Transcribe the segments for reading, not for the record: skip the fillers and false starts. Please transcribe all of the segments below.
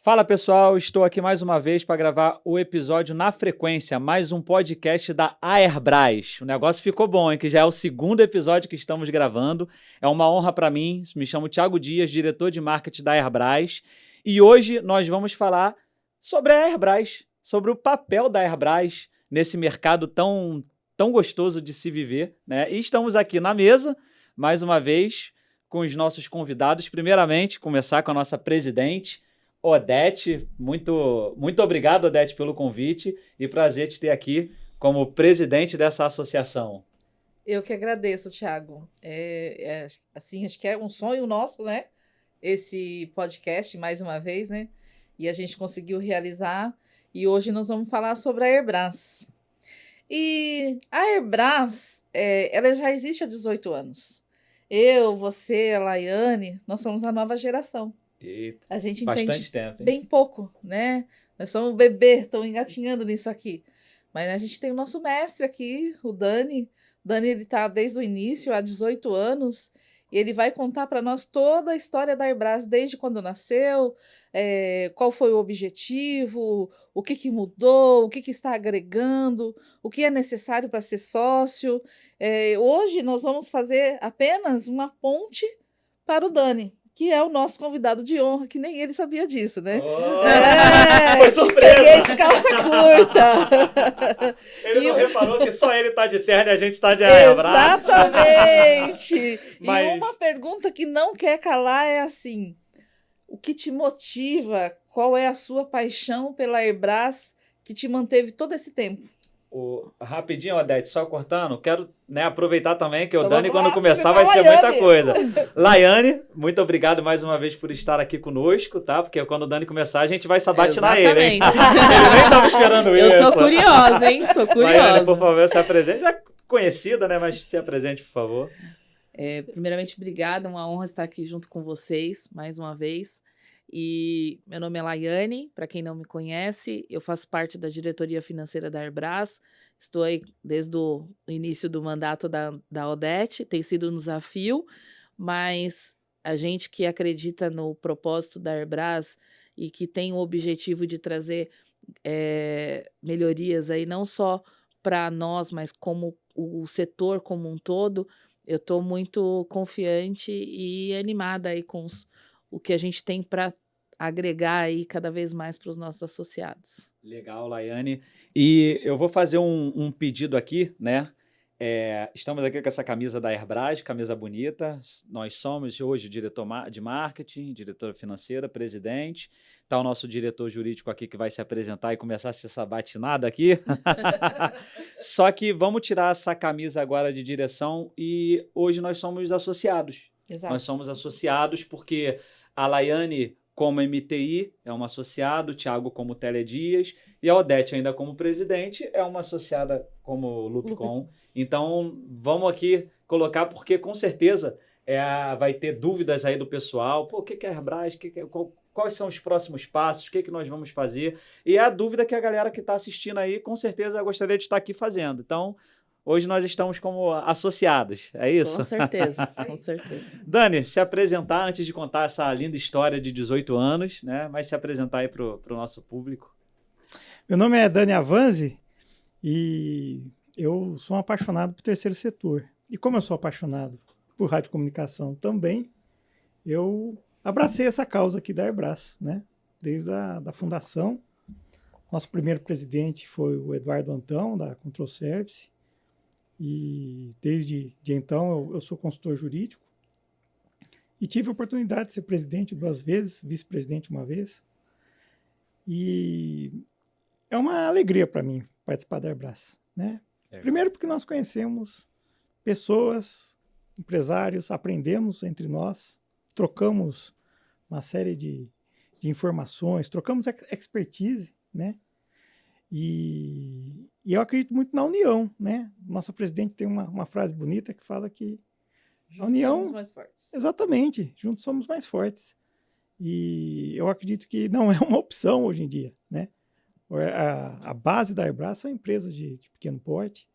Fala pessoal, estou aqui mais uma vez para gravar o episódio Na Frequência, mais um podcast da Airbras. O negócio ficou bom, hein? Que já é o segundo episódio que estamos gravando. É uma honra para mim. Me chamo Thiago Dias, diretor de marketing da Airbras. E hoje nós vamos falar sobre a Airbras, sobre o papel da Airbras nesse mercado tão gostoso de se viver, né? E estamos aqui na mesa, mais uma vez, com os nossos convidados. Primeiramente, começar com a nossa presidente, Odete. Muito obrigado, Odete, pelo convite e prazer te ter aqui como presidente dessa associação. Eu que agradeço, Thiago. Assim, acho que é um sonho nosso, né? Esse podcast, mais uma vez, né? E a gente conseguiu realizar. E hoje nós vamos falar sobre a Airbras. E a Airbras, ela já existe há 18 anos. Eu, você, a Laiane, nós somos a nova geração. Eita, a gente bastante entende tempo, hein? bem pouco, né? Nós somos bebê, estão engatinhando nisso aqui. Mas a gente tem o nosso mestre aqui, o Dani. O Dani, ele está desde o início, há 18 anos, e ele vai contar para nós toda a história da Airbras, desde quando nasceu, qual foi o objetivo, o que mudou, o que está agregando, o que é necessário para ser sócio. Hoje nós vamos fazer apenas uma ponte para o Dani, que é o nosso convidado de honra, que nem ele sabia disso, né? Foi surpresa! Peguei de calça curta. Ele não reparou que só ele tá de terno e a gente tá de Airbras? Exatamente! Mas... E uma pergunta que não quer calar é assim, o que te motiva? Qual é a sua paixão pela Airbras que te manteve todo esse tempo? Rapidinho, Odete, só cortando, quero aproveitar também que o Então, Dani, quando começar, vai ser muita coisa. Laiane, muito obrigado mais uma vez por estar aqui conosco, tá? Porque quando o Dani começar, a gente vai sabatinar ele, hein? Ele nem estava esperando isso. Eu tô curiosa, hein? Tô curiosa. Laiane, por favor, se apresente. Já conhecida, né? Mas se apresente, por favor. Primeiramente, obrigada. Uma honra estar aqui junto com vocês, mais uma vez. E meu nome é Laiane, para quem não me conhece, eu faço parte da diretoria financeira da Airbras, estou aí desde o início do mandato da Odete, tem sido um desafio, mas a gente que acredita no propósito da Airbras e que tem o objetivo de trazer melhorias aí não só para nós, mas como o setor como um todo, eu estou muito confiante e animada aí com o que a gente tem para agregar aí cada vez mais para os nossos associados. Legal, Laiane. E eu vou fazer um pedido aqui, né? Estamos aqui com essa camisa da Airbras, camisa bonita. Nós somos hoje diretor de marketing, diretora financeira, presidente. Está o nosso diretor jurídico aqui que vai se apresentar e começar essa sabatinada aqui. Só que vamos tirar essa camisa agora de direção e hoje nós somos associados. Exato. Nós somos associados porque a Laiane, como MTI, é uma associada, o Thiago como Teledias, e a Odete ainda como presidente é uma associada como Lupcom. Então, vamos aqui colocar, porque com certeza vai ter dúvidas aí do pessoal. Pô, o que é Airbras? Quais são os próximos passos? O que nós vamos fazer? E é a dúvida que a galera que está assistindo aí, com certeza, gostaria de estar aqui fazendo. Então, hoje nós estamos como associados, é isso? Com certeza, com certeza. Dani, se apresentar antes de contar essa linda história de 18 anos, né? Mas se apresentar aí para o nosso público. Meu nome é Dani Avanzi e eu sou um apaixonado por terceiro setor. E como eu sou apaixonado por radiocomunicação também, eu abracei essa causa aqui da Airbras, né? Desde a fundação. Nosso primeiro presidente foi o Eduardo Antão, da Control Service. E desde então eu sou consultor jurídico e tive a oportunidade de ser presidente 2 vezes, vice-presidente uma vez. E é uma alegria para mim participar da Airbras, né? Primeiro porque nós conhecemos pessoas, empresários, aprendemos entre nós, trocamos uma série de informações, trocamos expertise, né? E eu acredito muito na união, né? Nossa presidente tem uma frase bonita que fala que juntos a união... somos mais fortes. Exatamente, juntos somos mais fortes. E eu acredito que não é uma opção hoje em dia, né? A base da Airbras são empresas de pequeno porte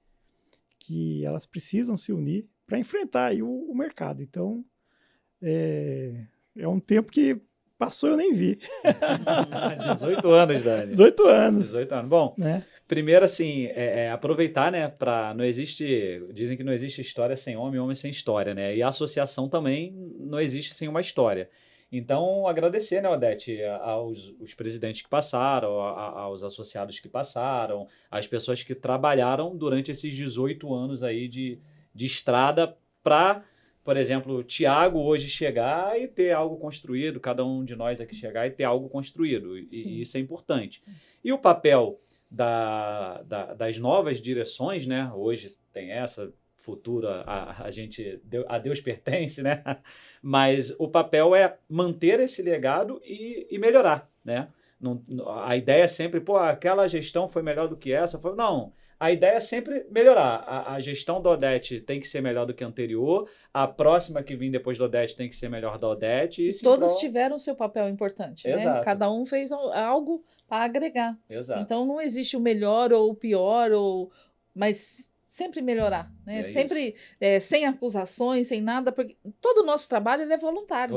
que elas precisam se unir para enfrentar aí o mercado. Então, é um tempo que passou eu nem vi. 18 anos, Dani. 18 anos. 18 anos. Bom, né? primeiro, assim, aproveitar, né, dizem que não existe história sem homem, homem sem história, né, e a associação também não existe sem uma história. Então, agradecer, né, Odete, aos os presidentes que passaram, aos associados que passaram, às pessoas que trabalharam durante esses 18 anos aí de estrada para, por exemplo, o Tiago hoje chegar e ter algo construído, cada um de nós aqui chegar e ter algo construído, e isso é importante. E o papel das novas direções, né, hoje tem essa... futura, a Deus pertence, né? Mas o papel é manter esse legado e melhorar, né? A ideia é sempre, aquela gestão foi melhor do que essa. Não, a ideia é sempre melhorar. A gestão da Odete tem que ser melhor do que a anterior, a próxima que vir depois da Odete tem que ser melhor da Odete. E todas tiveram seu papel importante, Exato. né? Cada um fez algo para agregar. Exato. Então não existe o melhor ou o pior, mas... sempre melhorar, né? Sempre sem acusações, sem nada, porque todo o nosso trabalho ele é voluntário.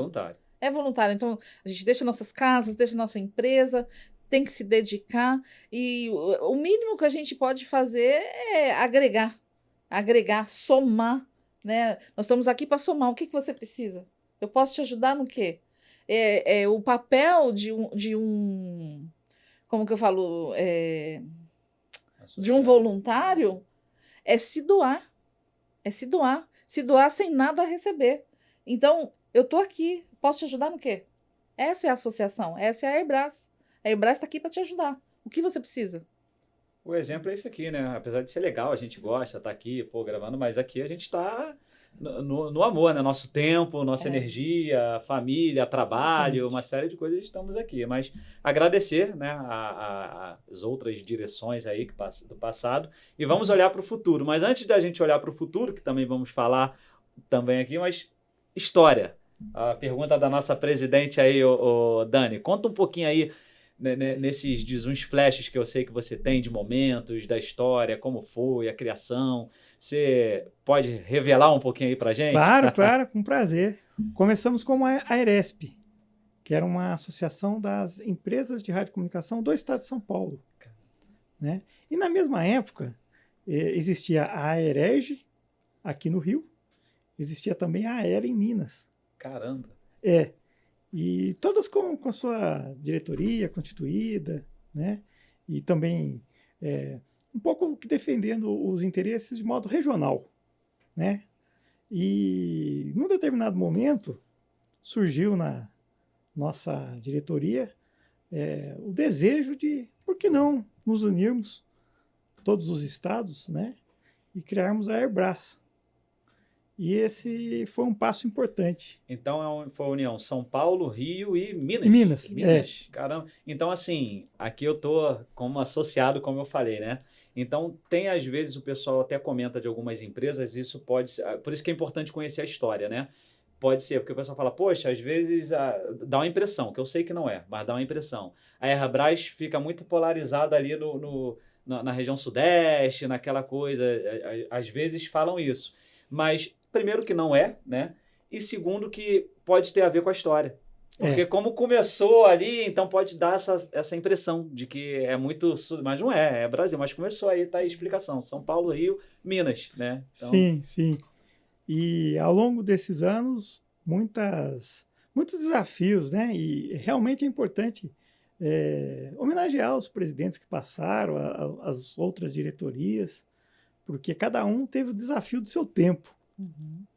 É voluntário. Então, a gente deixa nossas casas, deixa nossa empresa, tem que se dedicar. E o mínimo que a gente pode fazer é agregar, somar, né? Nós estamos aqui para somar. O que você precisa? Eu posso te ajudar no quê? O papel de um como que eu falo? De um voluntário é se doar. Se doar sem nada a receber. Então, eu estou aqui, posso te ajudar no quê? Essa é a associação, essa é a Airbras. A Airbras está aqui para te ajudar. O que você precisa? O exemplo é esse aqui, né? Apesar de ser legal, a gente gosta, tá aqui, gravando, mas aqui a gente está no amor, né? Nosso tempo, nossa energia, família, trabalho, uma série de coisas, estamos aqui. Mas agradecer, né, as outras direções aí do passado e vamos olhar para o futuro. Mas antes da gente olhar para o futuro, que também vamos falar também aqui, mas história. A pergunta da nossa presidente aí, o Dani, conta um pouquinho aí, nesses uns flashes que eu sei que você tem de momentos da história, como foi a criação. Você pode revelar um pouquinho aí pra gente? Claro, com prazer. Começamos como a Airesp, que era uma associação das empresas de radiocomunicação do estado de São Paulo, né? E na mesma época existia a Aerege aqui no Rio, existia também a Aera em Minas. Caramba! E todas com a sua diretoria constituída, né? E também um pouco defendendo os interesses de modo regional, né? E num determinado momento surgiu na nossa diretoria o desejo de, por que não nos unirmos, todos os estados, né? E criarmos a Airbras. E esse foi um passo importante. Então foi a união São Paulo, Rio e Minas. Minas. Caramba. Então, assim, aqui eu tô como associado, como eu falei, né? Então, tem às vezes o pessoal até comenta de algumas empresas, isso pode ser... Por isso que é importante conhecer a história, né? Pode ser, porque o pessoal fala, poxa, às vezes dá uma impressão, que eu sei que não é, mas dá uma impressão. A Airbras fica muito polarizada ali na região sudeste, naquela coisa, às vezes falam isso. Mas... primeiro que não é, né? E segundo que pode ter a ver com a história. Porque como começou ali, então pode dar essa impressão de que é muito... Mas não é Brasil. Mas começou aí, tá aí a explicação. São Paulo, Rio, Minas, né? Então... Sim. E ao longo desses anos, muitos desafios, né? E realmente é importante homenagear os presidentes que passaram, as outras diretorias, porque cada um teve o desafio do seu tempo.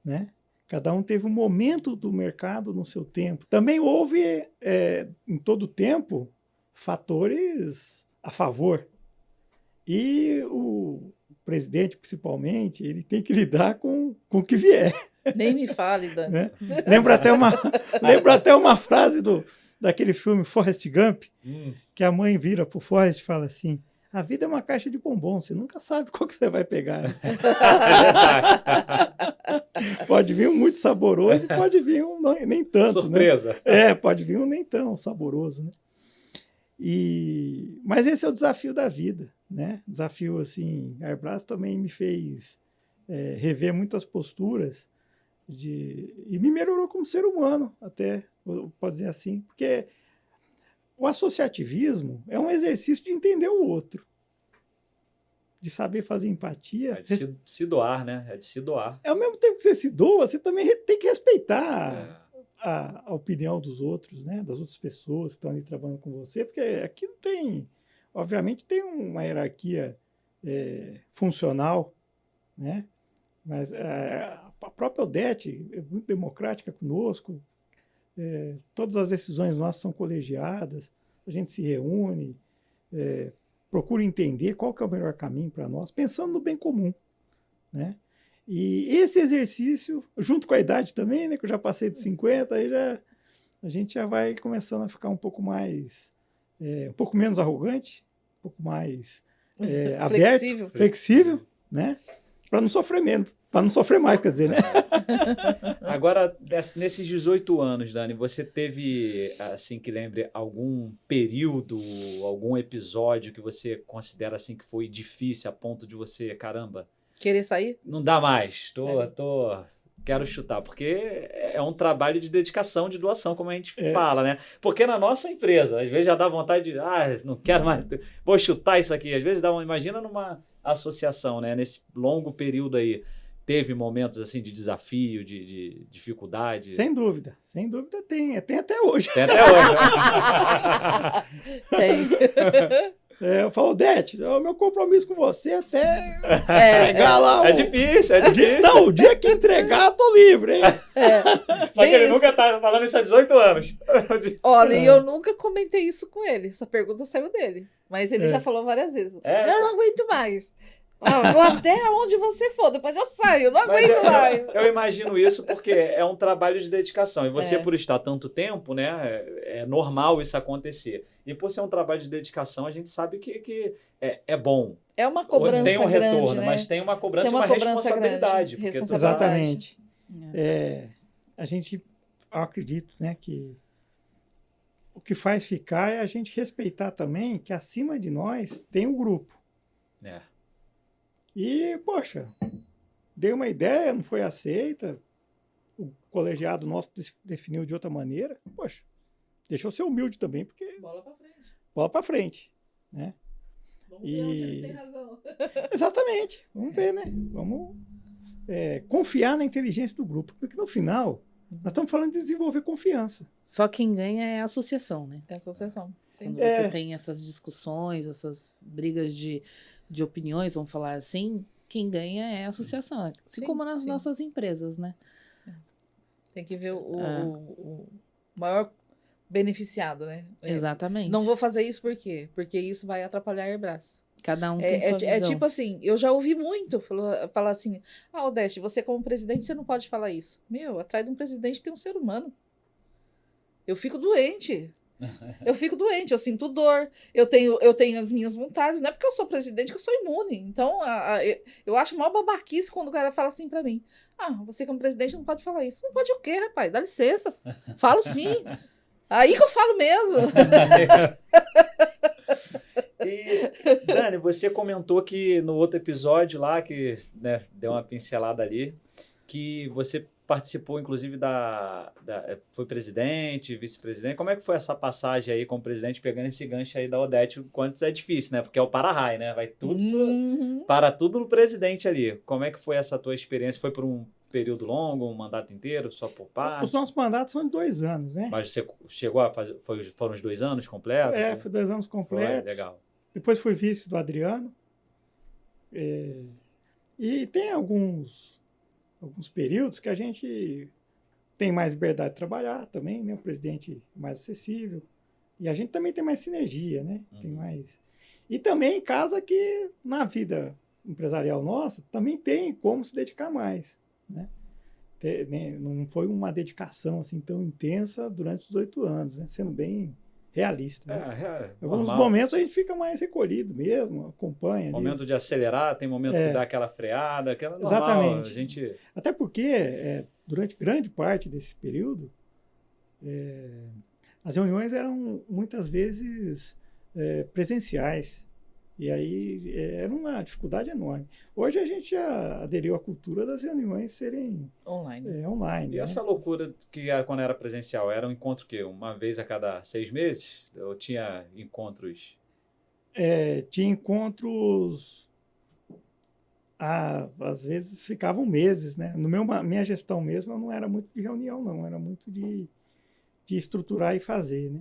Né? Cada um teve um momento do mercado no seu tempo. Também houve, em todo o tempo, fatores a favor. E o presidente, principalmente, ele tem que lidar com o que vier. Nem me fale, Dani. Né? Lembra até uma frase daquele filme Forrest Gump, que a mãe vira para o Forrest e fala assim: a vida é uma caixa de bombom, você nunca sabe qual que você vai pegar. Né? Pode vir um muito saboroso e pode vir um nem tanto. Surpresa. Né? Pode vir um nem tão saboroso. Né? Mas esse é o desafio da vida. Né? Desafio, assim, a Airbras também me fez rever muitas posturas e me melhorou como ser humano, até, pode dizer assim, porque o associativismo é um exercício de entender o outro, de saber fazer empatia. É de se doar, né? É de se doar. Ao mesmo tempo que você se doa, você também tem que respeitar a opinião dos outros, né? Das outras pessoas que estão ali trabalhando com você, porque aqui não tem, obviamente tem uma hierarquia funcional, né? Mas a própria Odete é muito democrática conosco, todas as decisões nossas são colegiadas, a gente se reúne, procura entender qual que é o melhor caminho para nós, pensando no bem comum, né? E esse exercício, junto com a idade também, né, que eu já passei dos 50, aí a gente já vai começando a ficar um pouco mais, um pouco menos arrogante, um pouco mais aberto, flexível, né? Para não sofrer menos, para não sofrer mais, quer dizer, né? Agora, nesses 18 anos, Dani, você teve, assim, que lembre, algum período, algum episódio que você considera, assim, que foi difícil a ponto de você, caramba... Querer sair? Não dá mais, quero chutar, porque é um trabalho de dedicação, de doação, como a gente fala, né? Porque na nossa empresa, às vezes já dá vontade de, não quero mais, vou chutar isso aqui. Às vezes imagina numa associação, né? Nesse longo período aí, teve momentos assim de desafio, de dificuldade? Sem dúvida tem até hoje. Tem até hoje. Tem. Eu falo, Odete, o meu compromisso com você até entregar lá. É difícil. Não, o dia que entregar, eu tô livre, hein? Só que ele nunca tá falando isso há 18 anos. Olha, e eu nunca comentei isso com ele. Essa pergunta saiu dele. Mas ele já falou várias vezes. Eu não aguento mais. Vou até onde você for, depois eu saio, eu não aguento mais. Eu imagino isso porque é um trabalho de dedicação. E você, por estar tanto tempo, né, é normal isso acontecer. E por ser um trabalho de dedicação, a gente sabe que é bom. É uma cobrança grande, tem um retorno, né? mas tem uma cobrança e uma responsabilidade. Exatamente. A gente, eu acredito, né, que o que faz ficar é a gente respeitar também que acima de nós tem um grupo. E, poxa, dei uma ideia, não foi aceita, o colegiado nosso definiu de outra maneira, poxa, deixa eu ser humilde também, porque... Bola pra frente, né? Vamos ver onde eles têm razão. Exatamente, vamos ver, né? Vamos confiar na inteligência do grupo, porque no final, nós estamos falando de desenvolver confiança. Só quem ganha é a associação, né? É a associação. Quando você tem essas discussões, essas brigas de opiniões, vamos falar assim, quem ganha é a associação. Assim como nas nossas empresas, né? Tem que ver o maior beneficiado, né? Exatamente. Não vou fazer isso por quê? Porque isso vai atrapalhar a Airbras. Cada um tem sua visão. É tipo assim, eu já ouvi muito falar assim, Odete, você como presidente, você não pode falar isso. Meu, atrás de um presidente tem um ser humano. Eu fico doente. Eu sinto dor, eu tenho as minhas vontades, não é porque eu sou presidente que eu sou imune. Então, eu acho maior babaquice quando o cara fala assim pra mim, você como presidente não pode falar isso. Não pode o quê, rapaz? Dá licença. Falo sim. Aí que eu falo mesmo. E, Dani, você comentou que no outro episódio lá, que deu uma pincelada ali, que você participou, inclusive, foi presidente, vice-presidente. Como é que foi essa passagem aí como presidente, pegando esse gancho aí da Odete? Quantos é difícil, né? Porque é o para-raio, né? Vai tudo, para tudo no presidente ali. Como é que foi essa tua experiência? Foi por um período longo, um mandato inteiro, só por parte? Os nossos mandatos são de 2 anos, né? Mas você chegou a fazer, foram os 2 anos completos? Foi 2 anos completos. Foi, legal. Depois fui vice do Adriano. E tem alguns períodos que a gente tem mais liberdade de trabalhar também, né? O presidente mais acessível. E a gente também tem mais sinergia, né? Tem mais... E também em casa que na vida empresarial nossa também tem como se dedicar mais, né? Não foi uma dedicação assim tão intensa durante os 8 anos, né? Sendo bem realista. Né? Em alguns momentos a gente fica mais recolhido mesmo, acompanha. Momento de acelerar, tem momento que dá aquela freada, aquela normal. Exatamente. A gente... Até porque, durante grande parte desse período, as reuniões eram muitas vezes presenciais. E aí era uma dificuldade enorme. Hoje a gente já aderiu à cultura das reuniões serem online. E né? essa loucura que era quando era presencial, era um encontro que uma vez a cada 6 meses? Ou tinha encontros? Tinha encontros, às vezes ficavam meses, né? Minha gestão mesmo, eu não era muito de reunião, não. Era muito de estruturar e fazer, né?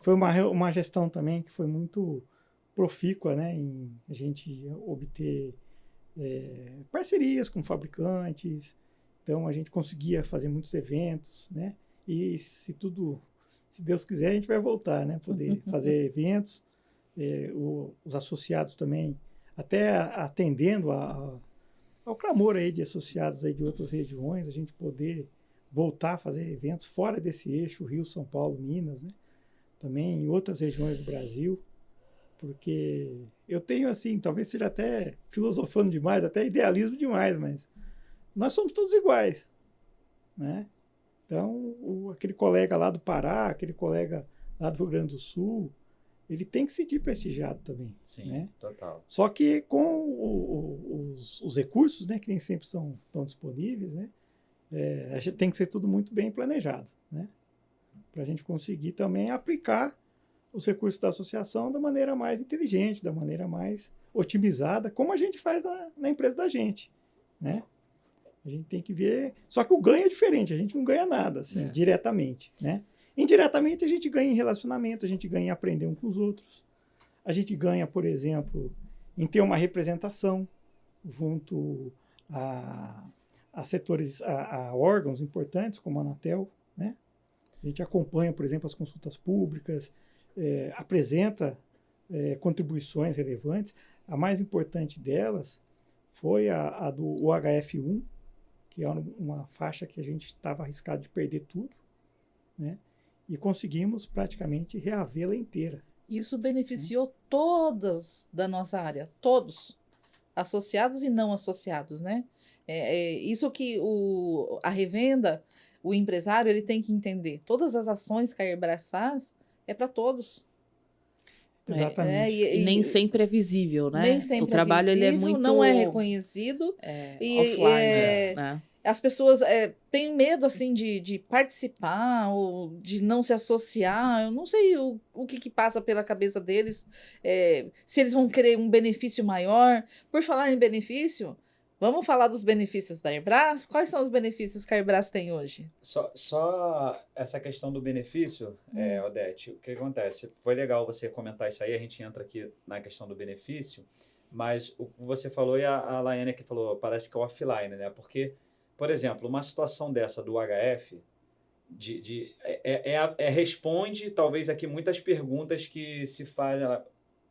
Foi uma gestão também que foi muito profícua, né, em a gente obter parcerias com fabricantes, então a gente conseguia fazer muitos eventos, né, e se Deus quiser, a gente vai voltar, né, poder fazer eventos, os associados também, até atendendo ao clamor aí de associados aí de outras regiões, a gente poder voltar a fazer eventos fora desse eixo, Rio, São Paulo, Minas, né, também em outras regiões do Brasil, porque eu tenho, assim, talvez seja até filosofando demais, até idealismo demais, mas nós somos todos iguais, né? Então, aquele colega lá do Pará, aquele colega lá do Rio Grande do Sul, ele tem que se sentir prestigiado também. Sim, né? total. Só que com os recursos, né, que nem sempre estão disponíveis, né, a gente tem que ser tudo muito bem planejado, né, para a gente conseguir também aplicar os recursos da associação da maneira mais inteligente, da maneira mais otimizada, como a gente faz na empresa da gente, né? A gente tem que ver... Só que o ganho é diferente, a gente não ganha nada, assim, diretamente, né? Indiretamente, a gente ganha em relacionamento, a gente ganha em aprender uns com os outros. A gente ganha, por exemplo, em ter uma representação junto a setores, a órgãos importantes, como a Anatel, né? A gente acompanha, por exemplo, as consultas públicas, apresenta contribuições relevantes. A mais importante delas foi a do UHF1, que é uma faixa que a gente estava arriscado de perder tudo, né? E conseguimos praticamente reavê-la inteira. Isso beneficiou todas da nossa área, todos, associados e não associados, né? Isso que a revenda, o empresário, ele tem que entender. Todas as ações que a Airbras faz é para todos. Exatamente. E nem sempre é visível, né? Nem sempre o trabalho é visível, ele é muito... não é reconhecido. Offline, né? As pessoas têm medo, assim, de participar ou de não se associar. Eu não sei o que passa pela cabeça deles, se eles vão querer um benefício maior. Por falar em benefício, vamos falar dos benefícios da Airbras? Quais são os benefícios que a Airbras tem hoje? Só essa questão do benefício, Odete, o que acontece? Foi legal você comentar isso aí, a gente entra aqui na questão do benefício, mas o que você falou e a Laiane que falou, parece que é offline, né? Porque, por exemplo, uma situação dessa do HF, responde talvez aqui muitas perguntas que se faz.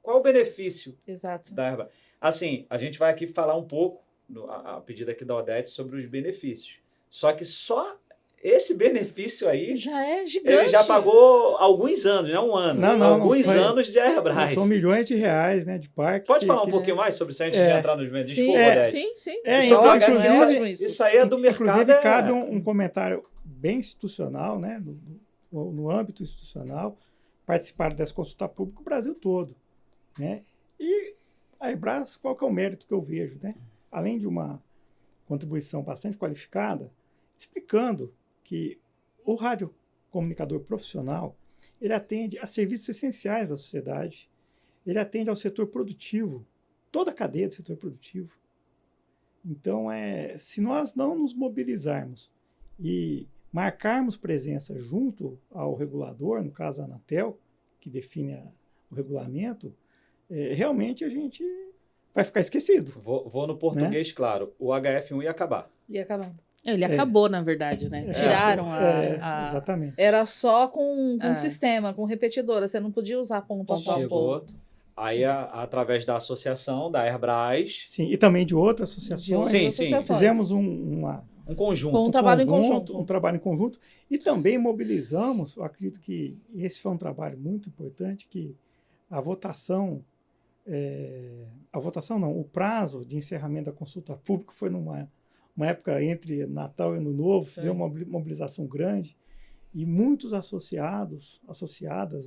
Qual o benefício Exato. da Airbras? Assim, a gente vai aqui falar um pouco, a pedido aqui da Odete, sobre os benefícios. Só que só esse benefício aí... Já é gigante. Ele já pagou alguns anos, não um ano. Alguns anos de Airbras. São milhões de reais, né, de parque. Pode falar um pouquinho mais sobre isso, antes de entrar nos benefícios? Desculpa, Odete. Sim. Isso aí é do mercado. Inclusive, cabe um comentário bem institucional, né, no âmbito institucional, participar dessa consulta pública o Brasil todo, né? E a Airbras, qual que é o mérito que eu vejo, né? Além de uma contribuição bastante qualificada, explicando que o radiocomunicador profissional, ele atende a serviços essenciais da sociedade, ele atende ao setor produtivo, toda a cadeia do setor produtivo. Então, se nós não nos mobilizarmos e marcarmos presença junto ao regulador, no caso a Anatel, que define o regulamento, realmente a gente vai ficar esquecido. Vou no português, né? Claro. O HF1 ia acabar. Ia acabar. Ele acabou, na verdade, né? Tiraram exatamente. Era só com sistema, com repetidora. Você não podia usar ponto a ponto. Aí, através da associação, da Airbras... Sim, e também de outras associações. Sim. Fizemos um conjunto. Um trabalho em conjunto. Um trabalho em conjunto. E também mobilizamos, eu acredito que esse foi um trabalho muito importante, que a votação não, o prazo de encerramento da consulta pública foi numa época entre Natal e Ano Novo, fizemos uma mobilização grande, e muitos associadas,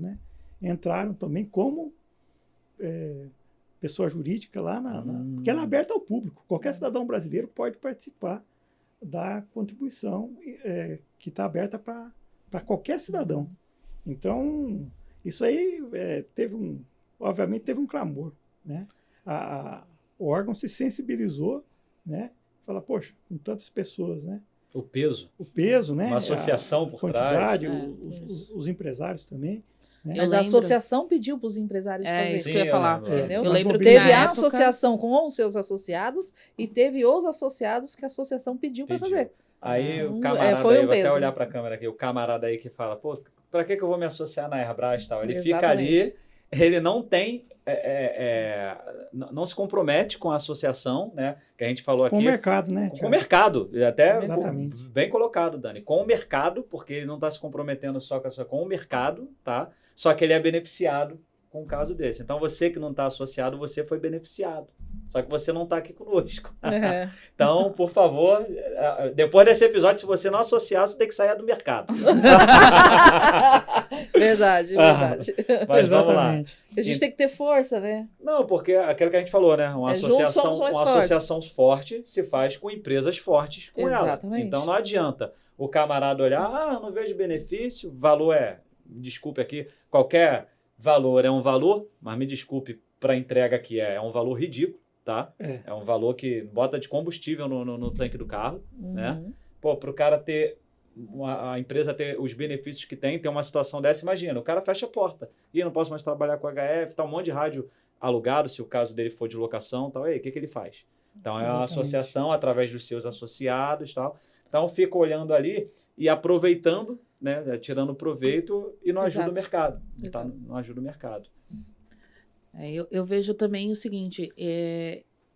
né, entraram também como pessoa jurídica lá, porque ela é aberta ao público. Qualquer cidadão brasileiro pode participar da contribuição que está aberta para qualquer cidadão. Então, isso aí obviamente teve um clamor, né? O órgão se sensibilizou, né? Fala, poxa, com tantas pessoas, né? O peso, né? Uma associação por quantidade, trás. os empresários também. Né? Mas a associação pediu para os empresários fazer. Isso que eu ia falar. Entendeu? Eu lembro que teve na a associação com os seus associados e teve os associados que a associação pediu para fazer. Aí o camarada foi aí, vou peso. até olhar para a câmera aqui, o camarada aí que fala, pô, para que eu vou me associar na Airbras e tal? Ele fica ali, ele não tem, não se compromete com a associação, né? Que a gente falou aqui. Com o mercado, né? Com o mercado, até Exatamente. Bem colocado, Dani. Com o mercado, porque ele não está se comprometendo só com o mercado, tá? Só que ele é beneficiado com um caso desse. Então, você que não está associado, você foi beneficiado. Só que você não está aqui conosco. Então, por favor, depois desse episódio, se você não associar, você tem que sair do mercado. Verdade. Mas vamos lá. A gente tem que ter força, né? Não, porque aquilo que a gente falou, né? Uma associação forte se faz com empresas fortes com ela. Então, não adianta o camarada olhar, não vejo benefício, valor desculpe aqui, qualquer valor é um valor, mas me desculpe, para entrega aqui é um valor ridículo, tá? É um valor que bota de combustível no tanque do carro, né? Pô, para o cara ter, a empresa ter os benefícios que tem uma situação dessa, imagina, o cara fecha a porta. Não posso mais trabalhar com HF, tá um monte de rádio alugado, se o caso dele for de locação, tal. E aí, o que ele faz? Então, é uma associação através dos seus associados, tal. Então, fica olhando ali e aproveitando, né? Tirando proveito e não ajuda o mercado. Tá? Não ajuda o mercado. Eu vejo também o seguinte,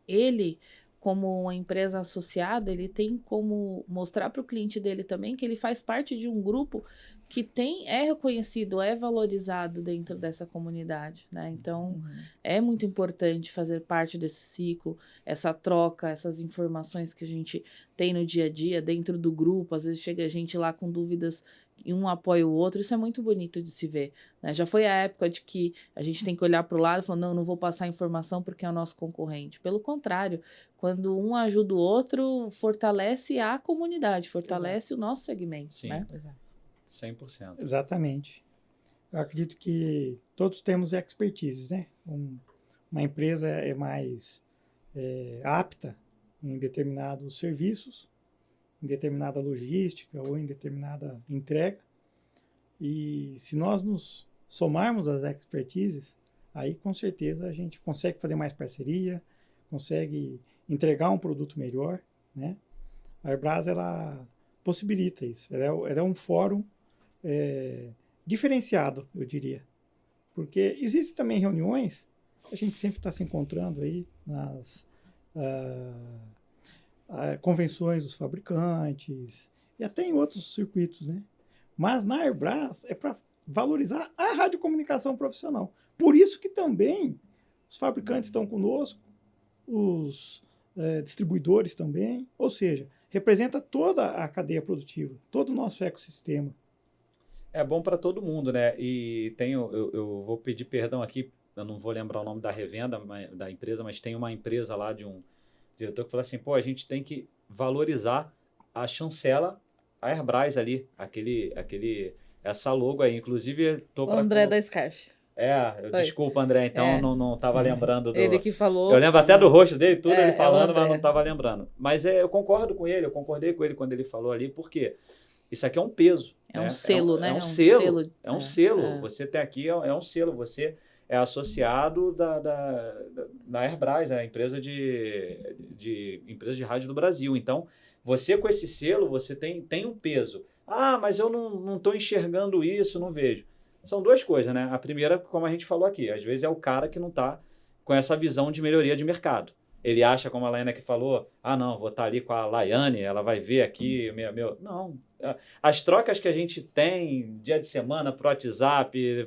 ele, como uma empresa associada, ele tem como mostrar para o cliente dele também que ele faz parte de um grupo que é reconhecido, é valorizado dentro dessa comunidade, né? Então, é muito importante fazer parte desse ciclo, essa troca, essas informações que a gente tem no dia a dia, dentro do grupo, às vezes chega a gente lá com dúvidas e um apoia o outro, isso é muito bonito de se ver, né? Já foi a época de que a gente tem que olhar para o lado e falar, não vou passar informação porque é o nosso concorrente. Pelo contrário, quando um ajuda o outro, fortalece a comunidade, fortalece o nosso segmento, né? Exato. 100%. Exatamente. Eu acredito que todos temos expertise, né? Uma empresa é mais apta em determinados serviços, em determinada logística ou em determinada entrega. E se nós nos somarmos as expertises, aí com certeza a gente consegue fazer mais parceria, consegue entregar um produto melhor, né? A Airbras, ela possibilita isso. Ela é um fórum diferenciado, eu diria. Porque existem também reuniões, a gente sempre está se encontrando aí nas convenções dos fabricantes e até em outros circuitos, né? Mas na Airbras é para valorizar a radiocomunicação profissional. Por isso que também os fabricantes estão conosco, os distribuidores também, ou seja, representa toda a cadeia produtiva, todo o nosso ecossistema. É bom para todo mundo, né? E eu vou pedir perdão aqui, eu não vou lembrar o nome da revenda da empresa, mas tem uma empresa lá de um diretor que falou assim, a gente tem que valorizar a chancela Airbras ali, essa logo aí. Inclusive, o André da Scarf. Desculpa, André, então não estava lembrando Ele que falou. Eu lembro até do rosto dele, tudo ele falando, mas não estava lembrando. Mas eu concordo com ele, eu concordei com ele quando ele falou ali, porque isso aqui é um peso. É um selo, né? É um selo. É um selo. Você tem aqui, é um selo. Você é associado da Airbras, a empresa empresa de rádio do Brasil. Então, você com esse selo, você tem um peso. Mas eu não estou enxergando isso, não vejo. São duas coisas, né? A primeira, como a gente falou aqui, às vezes é o cara que não está com essa visão de melhoria de mercado. Ele acha, como a Laiane aqui falou, não, vou estar ali com a Laiane, ela vai ver aqui, Não, as trocas que a gente tem dia de semana pro WhatsApp,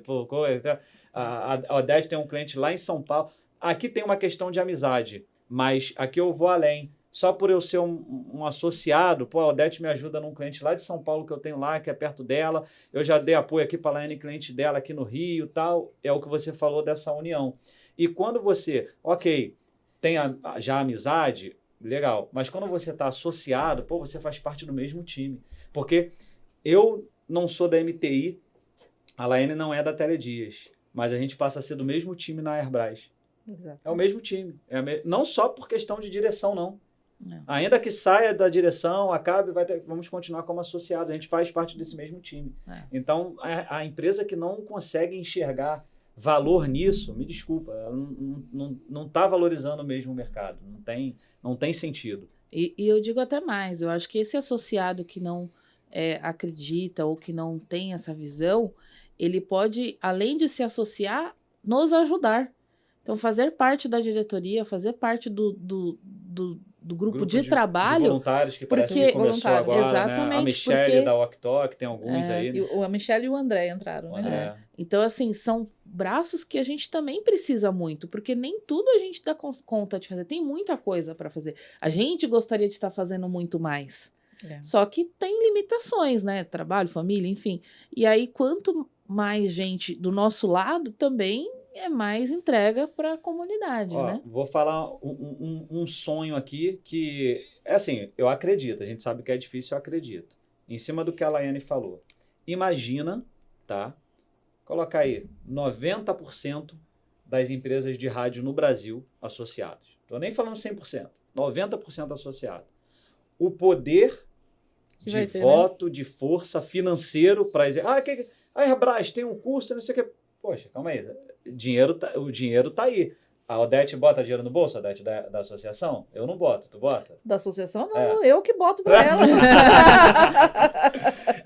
a Odete tem um cliente lá em São Paulo, aqui tem uma questão de amizade, mas aqui eu vou além. Só por eu ser um associado, a Odete me ajuda num cliente lá de São Paulo que eu tenho lá, que é perto dela, eu já dei apoio aqui para a Laiane, cliente dela aqui no Rio e tal, é o que você falou dessa união. E quando você, ok, tem já amizade, legal, mas quando você está associado, pô, você faz parte do mesmo time. Porque eu não sou da MTI, a Laiane não é da Teledias, mas a gente passa a ser do mesmo time na Airbras. Exato. É o mesmo time. Não só por questão de direção, não. Não. Ainda que saia da direção, acabe, vamos continuar como associado. A gente faz parte desse mesmo time. Então, a empresa que não consegue enxergar valor nisso, me desculpa, ela não está valorizando mesmo o mercado. Não tem sentido. E eu digo até mais, eu acho que esse associado que não acredita ou que não tem essa visão, ele pode, além de se associar, nos ajudar. Então, fazer parte da diretoria, fazer parte do grupo de trabalho. De voluntários que parece que começou agora, exatamente, né? A Michelle da Oktok, tem alguns aí. Né? A Michelle e o André entraram, né? Então, assim, são braços que a gente também precisa muito, porque nem tudo a gente dá conta de fazer. Tem muita coisa para fazer. A gente gostaria de estar fazendo muito mais. Só que tem limitações, né? Trabalho, família, enfim. E aí, quanto mais gente do nosso lado, também é mais entrega para a comunidade, né? Vou falar um sonho aqui que, é assim, eu acredito, a gente sabe que é difícil, eu acredito. Em cima do que a Laiane falou. Imagina, tá? Colocar aí 90% das empresas de rádio no Brasil associadas. Estou nem falando 100%, 90% associados. O poder de voto, né? De força financeiro para dizer, a Airbras tem um curso, não sei o que. Poxa, calma aí. O dinheiro tá aí. A Odete bota dinheiro no bolso, Odete, da associação? Eu não boto, tu bota? Da associação, não. Eu que boto para ela.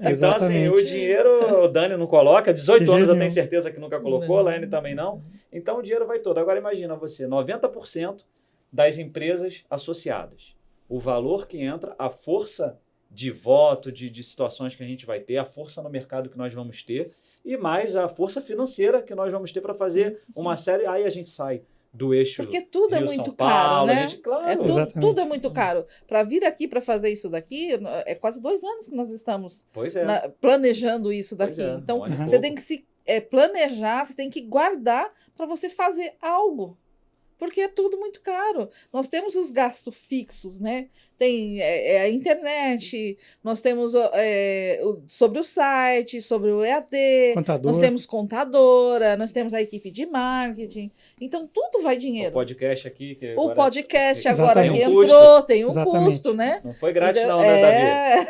Então, assim, o dinheiro o Dani não coloca. 18 anos eu tenho certeza que nunca colocou, a Laine também não. Então, o dinheiro vai todo. Agora, imagina você, 90% das empresas associadas. O valor que entra, a força de voto, de situações que a gente vai ter, a força no mercado que nós vamos ter, e mais a força financeira que nós vamos ter para fazer uma série. Aí a gente sai do eixo. Porque tudo Rio, é muito São caro, Paulo, né? Claro. Tudo é muito caro. Para vir aqui para fazer isso daqui, é quase 2 anos que nós estamos planejando isso daqui. Então, você tem que se planejar, você tem que guardar para você fazer algo. Porque é tudo muito caro. Nós temos os gastos fixos, né? Tem a internet, nós temos sobre o site, sobre o EAD, nós temos contadora, nós temos a equipe de marketing. Então, tudo vai dinheiro. O podcast aqui. O podcast agora que entrou, tem um custo, né? Não foi grátis não, né, Davi?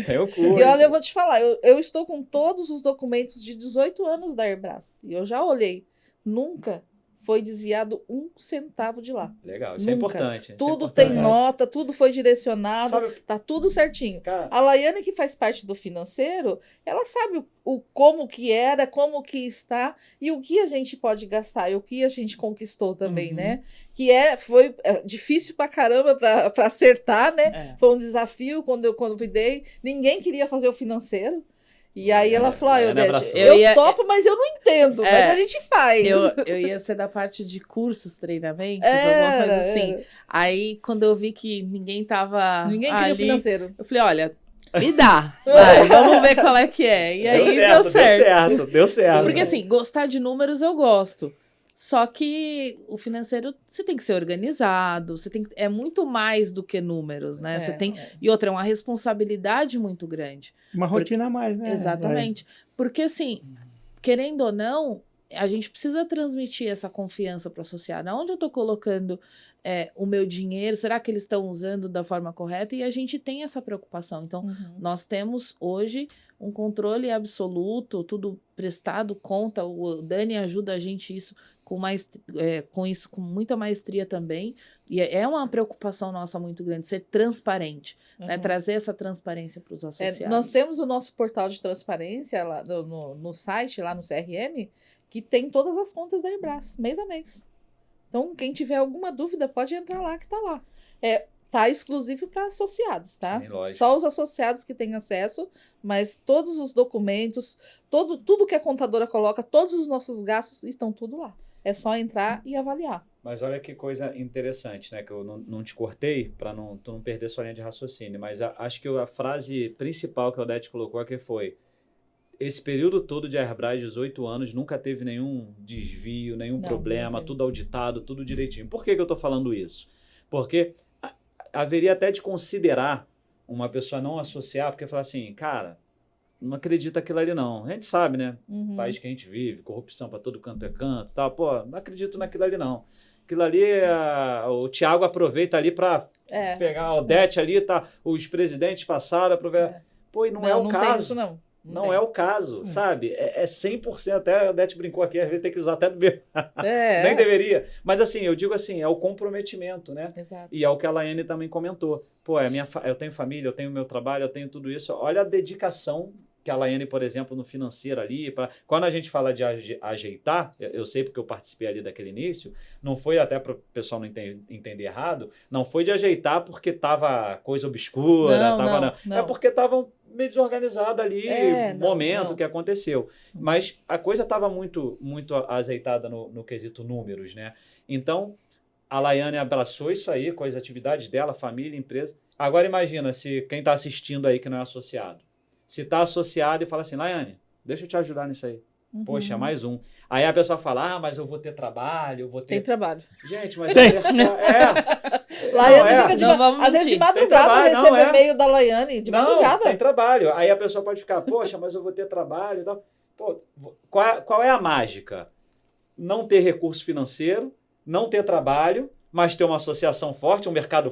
Tem o custo. E olha, eu vou te falar, eu estou com todos os documentos de 18 anos da Airbras. E eu já olhei. Nunca foi desviado 1 centavo de lá. Legal, isso é importante. Tudo tem nota, tudo foi direcionado, tá tudo certinho. Cara, a Laiane, que faz parte do financeiro, ela sabe o como que era, como que está e o que a gente pode gastar e o que a gente conquistou também, né? Que foi difícil pra caramba pra acertar, né? Foi um desafio quando eu convidei. Ninguém queria fazer o financeiro. E aí ela falou, eu topo, mas eu não entendo, mas a gente faz. Eu ia ser da parte de cursos, treinamentos, alguma coisa assim. Aí, quando eu vi que ninguém tava Ninguém queria o financeiro. Eu falei, olha, me dá, vamos ver qual é que é. E aí deu certo. Porque assim, gostar de números eu gosto. Só que o financeiro, você tem que ser organizado, é muito mais do que números, né? E outra, é uma responsabilidade muito grande. Uma rotina a mais, né? Exatamente. Porque assim, querendo ou não, a gente precisa transmitir essa confiança para o associado. Onde eu estou colocando o meu dinheiro? Será que eles estão usando da forma correta? E a gente tem essa preocupação. Então, nós temos hoje um controle absoluto, tudo prestado, conta. O Dani ajuda a gente com muita maestria também. E é uma preocupação nossa muito grande, ser transparente, né? Trazer essa transparência para os associados. Nós temos o nosso portal de transparência lá no site, lá no CRM, que tem todas as contas da Airbras, mês a mês. Então, quem tiver alguma dúvida, pode entrar lá, que tá lá. Tá exclusivo para associados, tá? Sim, só os associados que têm acesso, mas todos os documentos, tudo que a contadora coloca, todos os nossos gastos estão tudo lá. É só entrar e avaliar. Mas olha que coisa interessante, né? Que eu não te cortei para tu não perder sua linha de raciocínio, mas acho que a frase principal que a Odete colocou aqui foi esse período todo de Airbras, 18 anos, nunca teve nenhum desvio, nenhum problema, tudo auditado, tudo direitinho. Por que eu estou falando isso? Porque haveria até de considerar uma pessoa não associar, porque falar assim, cara, não acredito aquilo ali não. A gente sabe, né? O país que a gente vive, corrupção para todo canto é canto, tal. Pô, não acredito naquilo ali não. Aquilo ali, o Thiago aproveita ali para pegar a Odete ali, tá? Os presidentes passaram, aproveitar. Pô, e não é o caso. Tem isso, não. Não é o caso, sabe? É 100%, até a Odete brincou aqui, às vezes tem que usar até no B. Nem deveria. Mas assim, eu digo assim, é o comprometimento, né? Exato. E é o que a Laiane também comentou. Pô, eu tenho família, eu tenho meu trabalho, eu tenho tudo isso. Olha a dedicação que a Laiane, por exemplo, no financeiro ali, quando a gente fala de ajeitar, eu sei porque eu participei ali daquele início, não foi até para o pessoal não entender errado, não foi de ajeitar porque estava coisa obscura, não. É porque estava meio desorganizado ali, momento que aconteceu. Mas a coisa estava muito, muito azeitada no quesito números, né? Então, a Laiane abraçou isso aí com as atividades dela, família, empresa. Agora imagina se quem está assistindo aí que não é associado. Se está associado e fala assim, Laiane, deixa eu te ajudar nisso aí. Poxa, mais um. Aí a pessoa fala, mas eu vou ter trabalho, eu vou ter... Tem trabalho. Gente, mas... Laiane fica às vezes de madrugada recebe e-mail da Laiane, de madrugada. Tem trabalho. Aí a pessoa pode ficar, poxa, mas eu vou ter trabalho e tal. Pô, qual é a mágica? Não ter recurso financeiro, não ter trabalho, mas ter uma associação forte, um mercado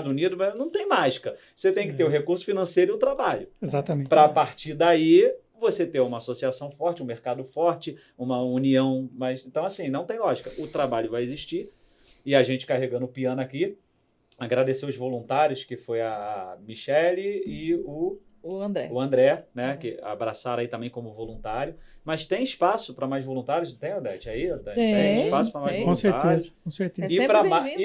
unido, mas não tem mágica. Você tem que ter o recurso financeiro e o trabalho. Exatamente. Para a partir daí, você ter uma associação forte, um mercado forte, uma união. Então, assim, não tem lógica. O trabalho vai existir e a gente carregando o piano aqui, agradecer os voluntários, que foi a Michele e o André, né, que abraçaram aí também como voluntário. Mas tem espaço para mais voluntários? Tem, Odete? Tem espaço para mais voluntários? Com certeza. E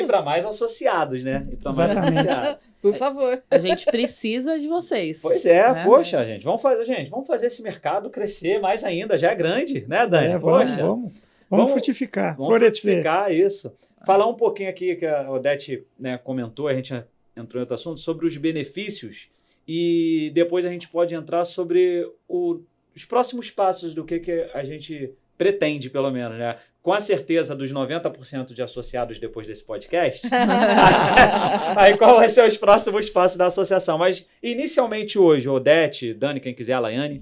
para mais associados, né? Exatamente. Por favor. A gente precisa de vocês. Pois é, né? Poxa, gente, vamos fazer esse mercado crescer mais ainda. Já é grande, né, Dani? Vamos frutificar. Vamos frutificar isso. Falar um pouquinho aqui, que a Odete, né, comentou, a gente entrou em outro assunto, sobre os benefícios. E depois a gente pode entrar sobre os próximos passos do que a gente pretende, pelo menos, né? Com a certeza dos 90% de associados depois desse podcast. Aí qual vai ser os próximos passos da associação? Mas inicialmente hoje, Odete, Dani, quem quiser, a Laiane,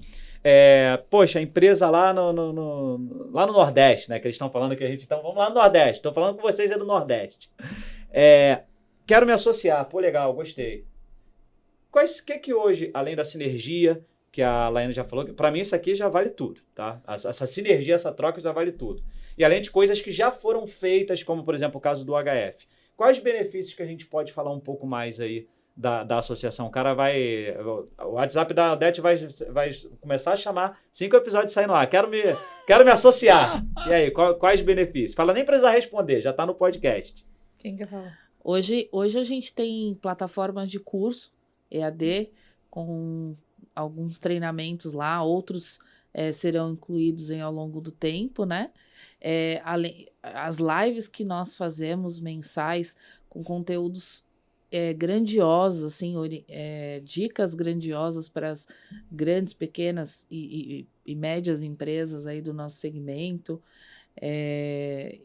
poxa, a empresa lá no Nordeste, né? Que eles estão falando que a gente... Então, vamos lá no Nordeste. Estou falando com vocês do Nordeste. Quero me associar. Pô, legal, gostei. Que hoje, além da sinergia, que a Laiane já falou, para mim isso aqui já vale tudo, tá? Essa sinergia, essa troca já vale tudo. E além de coisas que já foram feitas, como por exemplo o caso do HF. Quais benefícios que a gente pode falar um pouco mais aí da associação? O cara o WhatsApp da Odete vai começar a chamar 5 episódios saindo lá. Quero me associar. E aí, quais benefícios? Fala, nem precisa responder, já está no podcast. Quem quer falar? Hoje a gente tem plataformas de curso, EAD, com alguns treinamentos lá, outros serão incluídos ao longo do tempo, né? As lives que nós fazemos mensais com conteúdos grandiosos, assim, dicas grandiosas para as grandes, pequenas e médias empresas aí do nosso segmento. Deixa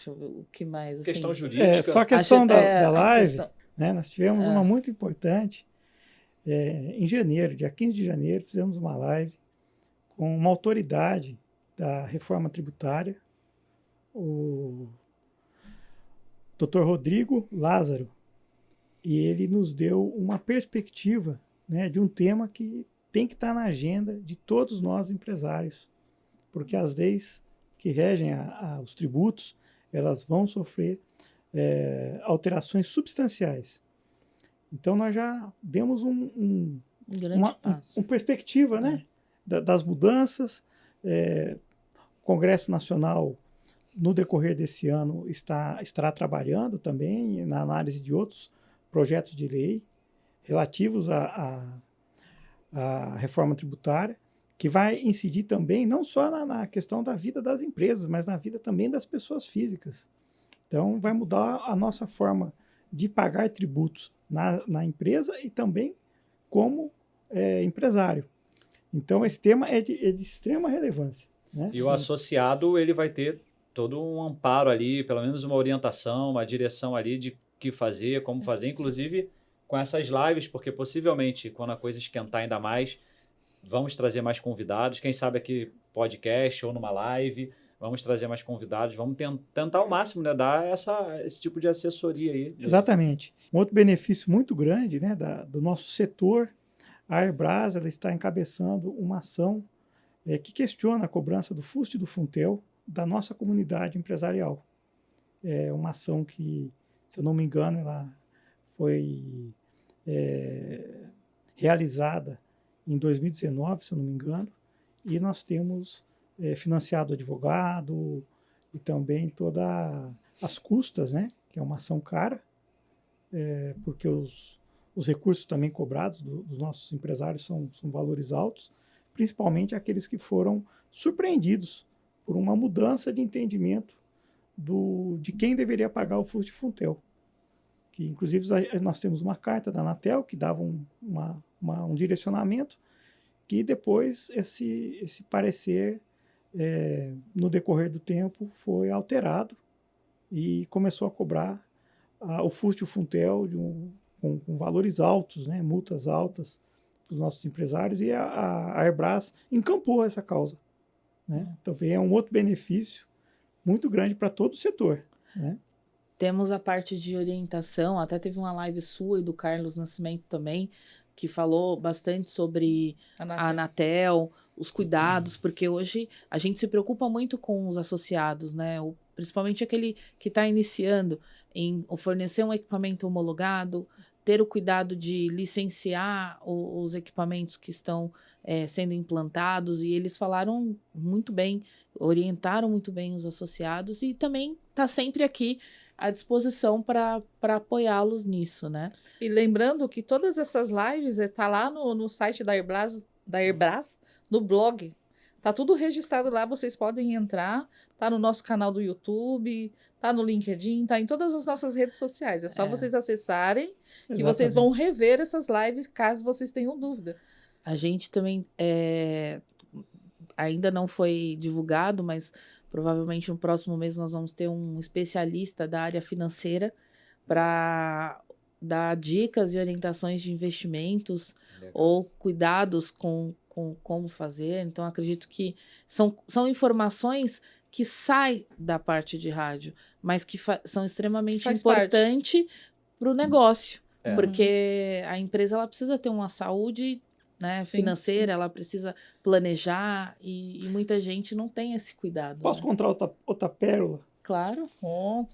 eu ver o que mais. Assim, questão jurídica. Só a questão da live, né? Nós tivemos uma muito importante. Em janeiro, dia 15 de janeiro, fizemos uma live com uma autoridade da reforma tributária, o Dr. Rodrigo Lázaro, e ele nos deu uma perspectiva, né, de um tema que tem que estar na agenda de todos nós empresários, porque as leis que regem os tributos, elas vão sofrer alterações substanciais. Então, nós já demos uma perspectiva, né, das mudanças. O Congresso Nacional, no decorrer desse ano, estará trabalhando também na análise de outros projetos de lei relativos à reforma tributária, que vai incidir também não só na questão da vida das empresas, mas na vida também das pessoas físicas. Então, vai mudar a nossa forma de pagar tributos na empresa e também como empresário. Então, esse tema é de extrema relevância. Né? E o associado, ele vai ter todo um amparo ali, pelo menos uma orientação, uma direção ali de o que fazer, como fazer, inclusive com essas lives, porque possivelmente, quando a coisa esquentar ainda mais, vamos trazer mais convidados, quem sabe aqui podcast ou numa live, vamos trazer mais convidados, vamos tentar ao máximo, né, dar esse tipo de assessoria aí. Exatamente. Um outro benefício muito grande, né, do nosso setor, a Airbras, ela está encabeçando uma ação que questiona a cobrança do FUST e do Funtel da nossa comunidade empresarial. É uma ação que, se eu não me engano, ela foi realizada em 2019, se eu não me engano, e nós temos financiado advogado e também todas as custas, né, que é uma ação cara, porque os recursos também cobrados dos nossos empresários são valores altos, principalmente aqueles que foram surpreendidos por uma mudança de entendimento de quem deveria pagar o FUST Funtel. Que, inclusive, nós temos uma carta da Anatel que dava um direcionamento, que depois esse parecer, no decorrer do tempo, foi alterado e começou a cobrar o FUST e o Funtel com valores altos, né, multas altas dos nossos empresários, e a Airbras encampou essa causa. Né? Também é um outro benefício muito grande para todo o setor. Né? Temos a parte de orientação, até teve uma live sua e do Carlos Nascimento também, que falou bastante sobre a Anatel, os cuidados, porque hoje a gente se preocupa muito com os associados, né? Principalmente aquele que está iniciando em fornecer um equipamento homologado, ter o cuidado de licenciar os equipamentos que estão sendo implantados, e eles falaram muito bem, orientaram muito bem os associados, e também está sempre aqui à disposição para apoiá-los nisso, né? E lembrando que todas essas lives estão lá no site da Airbras, no blog. Tá tudo registrado lá, vocês podem entrar, tá no nosso canal do YouTube, tá no LinkedIn, tá em todas as nossas redes sociais. É só vocês acessarem, que Exatamente. vocês vão rever essas lives, caso vocês tenham dúvida. A gente também ainda não foi divulgado, mas provavelmente no próximo mês nós vamos ter um especialista da área financeira para dar dicas e orientações de investimentos. Legal. Ou cuidados com como fazer. Então, acredito que são informações que saem da parte de rádio, mas que são extremamente importantes para o negócio. Porque a empresa ela precisa ter uma saúde, né, financeira, ela precisa planejar, e muita gente não tem esse cuidado. Posso contar outra pérola? Claro.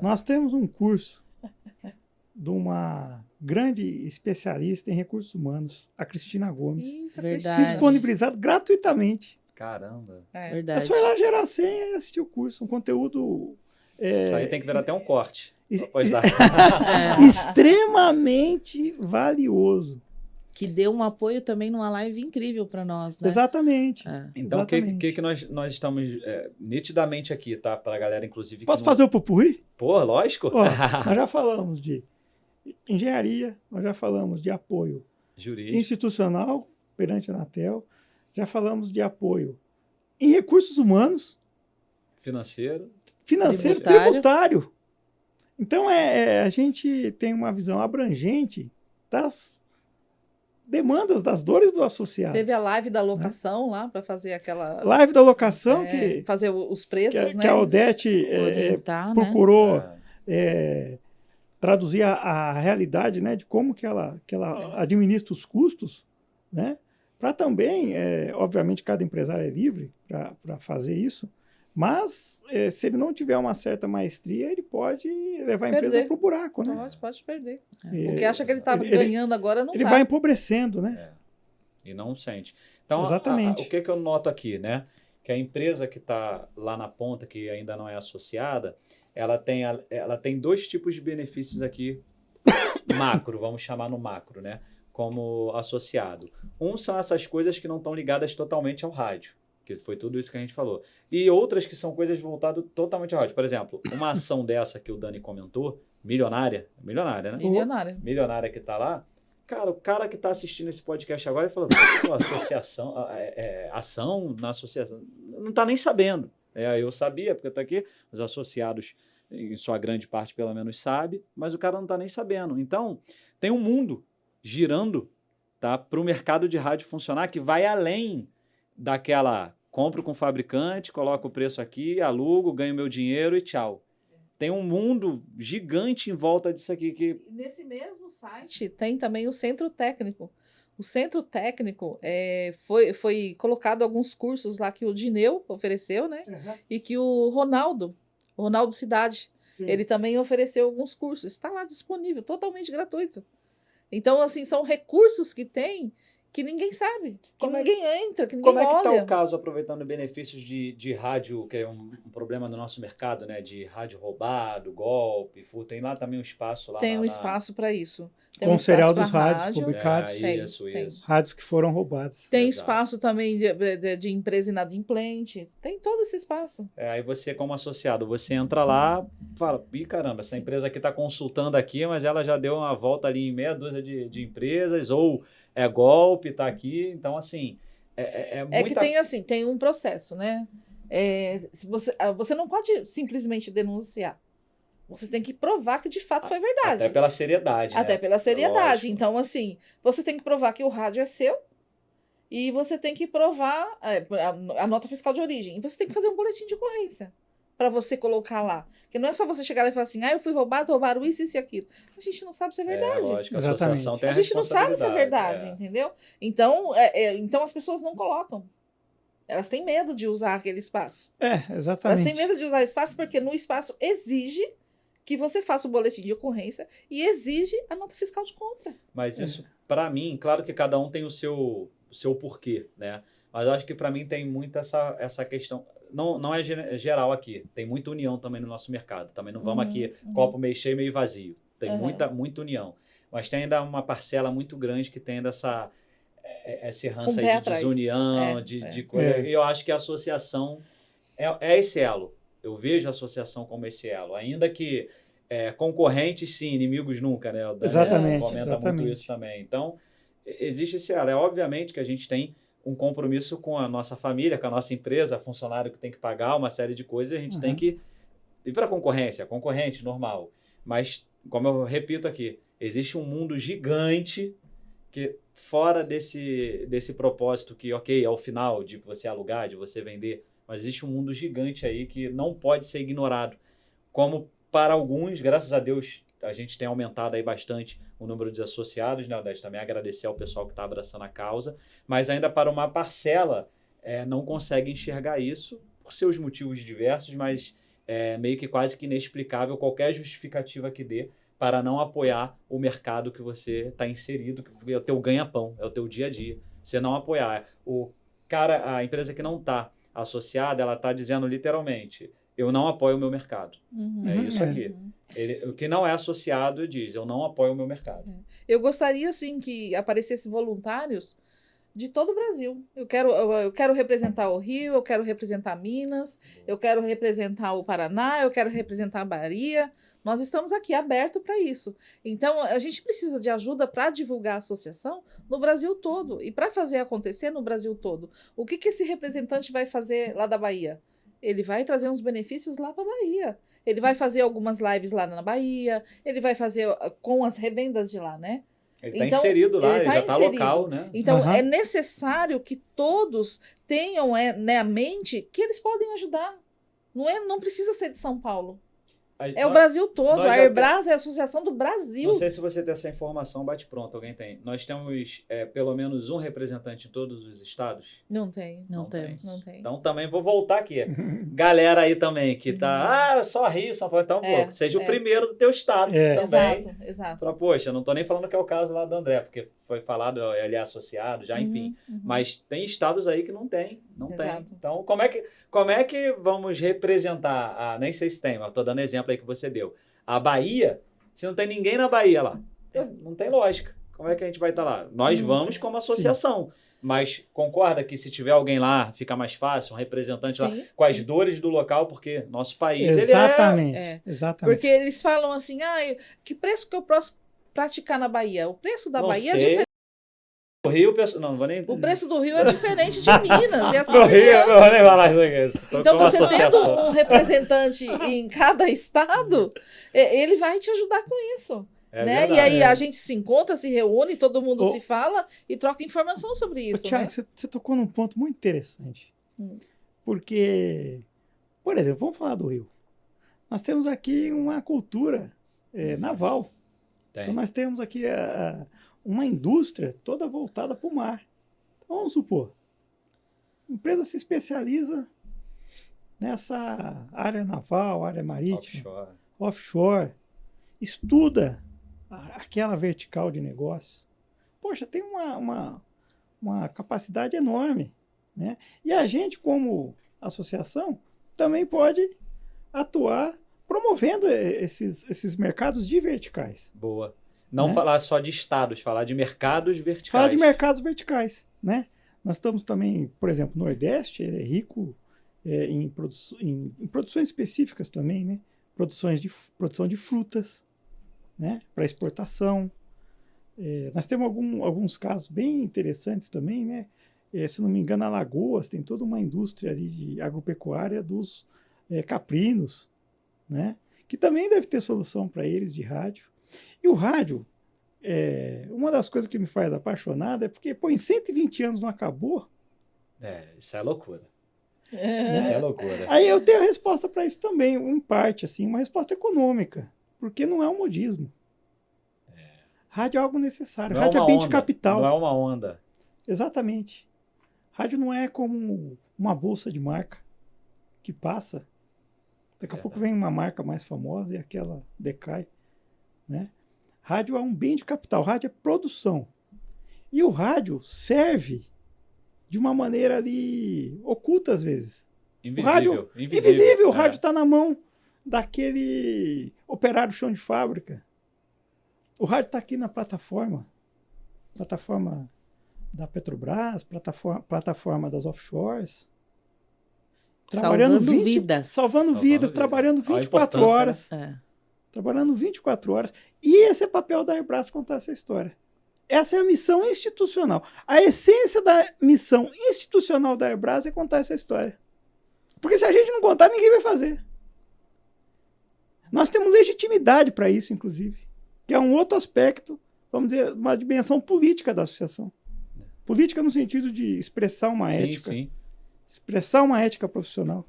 Nós temos um curso de uma grande especialista em recursos humanos, a Cristina Gomes. Isso, verdade. Disponibilizado gratuitamente. Caramba. Verdade. É só ir lá gerar a senha e assistir o curso. Um conteúdo... Isso aí tem que virar até um corte. Extremamente valioso. Que deu um apoio também numa live incrível para nós, né? Exatamente. Então, o que nós estamos nitidamente aqui, tá? Para a galera, inclusive... Posso fazer o popurrí? Pô, lógico. Nós já falamos de engenharia, nós já falamos de apoio jurídico, institucional perante a Anatel, já falamos de apoio em recursos humanos, financeiro, tributário. Então, a gente tem uma visão abrangente das demandas, das dores do associado. Teve a live da locação lá, para fazer aquela... Live da locação, fazer os preços, né? Que a Odete procurou traduzir a realidade, né, de como que ela administra os custos, né? Para também, obviamente, cada empresário é livre para fazer isso, mas se ele não tiver uma certa maestria, ele pode levar a empresa para o buraco, né? Pode perder. Porque acha que ele está ganhando agora, não ele vai empobrecendo, né? E não sente. Então, exatamente. O que eu noto aqui, né? Que a empresa que está lá na ponta, que ainda não é associada, ela tem dois tipos de benefícios aqui, macro, vamos chamar no macro, né? Como associado. São essas coisas que não estão ligadas totalmente ao rádio, que foi tudo isso que a gente falou. E outras que são coisas voltadas totalmente ao rádio. Por exemplo, uma ação dessa que o Dani comentou, milionária, né? Milionária. Milionária que está lá, Cara, o cara que está assistindo esse podcast agora e falando, pô, associação, ação na associação, não está nem sabendo. Eu sabia, porque eu estou aqui, os associados, em sua grande parte, pelo menos, sabe, mas o cara não está nem sabendo. Então, tem um mundo girando, tá, para o mercado de rádio funcionar que vai além daquela compro com o fabricante, coloco o preço aqui, alugo, ganho meu dinheiro e tchau. Tem um mundo gigante em volta disso aqui. Que... Nesse mesmo site tem também o Centro Técnico. O Centro Técnico foi colocado alguns cursos lá que o Dineu ofereceu, né? Uhum. E que o Ronaldo Cidade, Sim. ele também ofereceu alguns cursos. Está lá disponível, totalmente gratuito. Então, assim, são recursos que tem que ninguém sabe, que ninguém entra, que ninguém olha. Como é que está o caso, aproveitando benefícios de rádio, que é um problema no nosso mercado, né? De rádio roubado, golpe, furto. Tem lá também um espaço lá. Tem um espaço para isso. Tem Com o serial espaço dos pra rádios rádio. publicados. Isso. Rádios que foram roubados. Tem Exato. espaço também de empresa inadimplente. Tem todo esse espaço. Aí você, como associado, você entra lá, fala, ih, caramba, essa empresa aqui está consultando aqui, mas ela já deu uma volta ali em meia dúzia de empresas, ou é golpe, está aqui. Então, assim, É que tem assim, tem um processo, né? Você não pode simplesmente denunciar. Você tem que provar que de fato foi verdade. Até pela seriedade. Até né? pela seriedade. Lógico. Então, assim, você tem que provar que o rádio é seu e você tem que provar a nota fiscal de origem. E você tem que fazer um boletim de ocorrência para você colocar lá. Porque não é só você chegar lá e falar assim, eu fui roubado, roubaram isso e aquilo. A gente não sabe se é verdade. Lógico, a Exatamente. associação tem A gente não sabe se é responsabilidade, verdade, entendeu? Então, então as pessoas não colocam. Elas têm medo de usar aquele espaço. Exatamente. Elas têm medo de usar o espaço porque no espaço exige que você faça o boletim de ocorrência e exige a nota fiscal de compra. Mas isso, para mim, claro que cada um tem o seu porquê, né? Mas eu acho que para mim tem muito essa questão. Não é geral aqui. Tem muita união também no nosso mercado. Também não vamos aqui copo meio cheio, meio vazio. Tem muita união. Mas tem ainda uma parcela muito grande que tem essa rança aí de desunião, de coisa. Eu acho que a associação é esse elo. Eu vejo a associação como esse elo. Ainda que concorrentes, sim, inimigos nunca, né? O Daniel Exatamente. comenta muito isso também. Então, existe esse elo. Obviamente que a gente tem um compromisso com a nossa família, com a nossa empresa, funcionário que tem que pagar uma série de coisas, a gente tem que ir para a concorrente, normal. Mas, como eu repito aqui, existe um mundo gigante que fora desse propósito que, ok, é o final de você alugar, de você vender, mas existe um mundo gigante aí que não pode ser ignorado. Como para alguns, graças a Deus, a gente tem aumentado aí bastante o número de associados, né, Odete? Também agradecer ao pessoal que está abraçando a causa, mas ainda para uma parcela não consegue enxergar isso por seus motivos diversos, mas meio que quase que inexplicável qualquer justificativa que dê para não apoiar o mercado que você está inserido, que é o teu ganha-pão, é o teu dia a dia. Você não apoiar. A empresa que não está associada, ela está dizendo literalmente, eu não apoio o meu mercado. É isso aqui. O que não é associado diz, eu não apoio o meu mercado. Eu gostaria, sim, que aparecessem voluntários de todo o Brasil. Eu quero representar o Rio, eu quero representar Minas, eu quero representar o Paraná, eu quero representar a Bahia. Nós estamos aqui abertos para isso. Então, a gente precisa de ajuda para divulgar a associação no Brasil todo e para fazer acontecer no Brasil todo. O que esse representante vai fazer lá da Bahia? Ele vai trazer uns benefícios lá para a Bahia. Ele vai fazer algumas lives lá na Bahia, ele vai fazer com as revendas de lá, né? Ele está inserido lá, ele já está local, né? Então, é necessário que todos tenham na mente que eles podem ajudar. Não precisa ser de São Paulo. O Brasil todo. A Airbras é a associação do Brasil. Não sei se você tem essa informação, bate pronto, alguém tem. Nós temos pelo menos um representante em todos os estados? Não tem. Não tem. Então também vou voltar aqui. Galera aí também que tá, só Rio, São Paulo, então, seja o primeiro do teu estado também. Exato. Poxa, não tô nem falando que é o caso lá do André, porque foi falado, ele é associado, já, enfim. Mas tem estados aí que não tem. Então, como é que vamos representar, nem sei se tem, mas tô dando exemplo aí que você deu. A Bahia, se não tem ninguém na Bahia lá, não tem lógica. Como é que a gente vai estar lá? Nós vamos como associação. Sim. Mas concorda que se tiver alguém lá, fica mais fácil, um representante lá, com as dores do local, porque nosso país, exatamente. Porque eles falam assim, que preço que eu praticar na Bahia? O preço da Não Bahia é sei. diferente. O Rio, não vou nem... O preço do Rio é diferente de Minas. E assim No por Rio, diante. não vou nem falar isso aqui. Tô Então, com uma você tendo associação. um representante em cada estado, ele vai te ajudar com isso. É né? verdade. E aí a gente se encontra, se reúne, todo mundo Ô, se fala e troca informação sobre isso. Tiago, Né? você tocou num ponto muito interessante. Porque, por exemplo, vamos falar do Rio. Nós temos aqui uma cultura naval. Tem. Então nós temos aqui uma indústria toda voltada para o mar. Então, vamos supor, a empresa se especializa nessa área naval, área marítima, offshore, estuda aquela vertical de negócio. Poxa, tem uma capacidade enorme. Né? E a gente, como associação, também pode atuar promovendo esses mercados de verticais. Boa. Não né? falar só de estados, falar de mercados verticais. Falar de mercados verticais. Né? Nós estamos também, por exemplo, o Nordeste, ele é rico em produções específicas também, né? Produção de frutas, né? Para exportação. Nós temos alguns casos bem interessantes também, né? Se não me engano, Alagoas tem toda uma indústria ali de agropecuária dos caprinos, né? Que também deve ter solução para eles de rádio. E o rádio, uma das coisas que me faz apaixonado é porque, pô, em 120 anos não acabou. Isso é loucura. Isso é loucura. Aí eu tenho a resposta para isso também, em parte, assim, uma resposta econômica, porque não é um modismo. Rádio é algo necessário. Não Rádio é uma bem de onda, capital. Não é uma onda. Exatamente. Rádio não é como uma bolsa de marca que passa. Daqui a pouco vem uma marca mais famosa e aquela decai. Né? Rádio é um bem de capital. Rádio é produção. E o rádio serve de uma maneira ali oculta às vezes. Invisível. Invisível. O rádio está na mão daquele operário chão de fábrica. O rádio está aqui na plataforma da Petrobras, plataforma das offshores. Salvando vidas. Salvando vidas, trabalhando 24 horas. Né? Trabalhando 24 horas. E esse é o papel da Airbras contar essa história. Essa é a missão institucional. A essência da missão institucional da Airbras é contar essa história. Porque se a gente não contar, ninguém vai fazer. Nós temos legitimidade para isso, inclusive. Que é um outro aspecto, vamos dizer, uma dimensão política da associação. Política no sentido de expressar uma ética. Sim. Expressar uma ética profissional.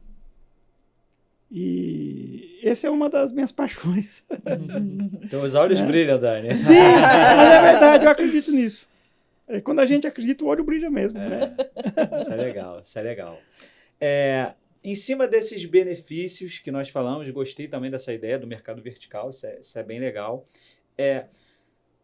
E essa é uma das minhas paixões. Teus olhos brilham, Dani. Sim, mas é verdade, eu acredito nisso. Quando a gente acredita, o olho brilha mesmo. Né? Isso é legal, isso é legal. Em cima desses benefícios que nós falamos, gostei também dessa ideia do mercado vertical, isso é bem legal.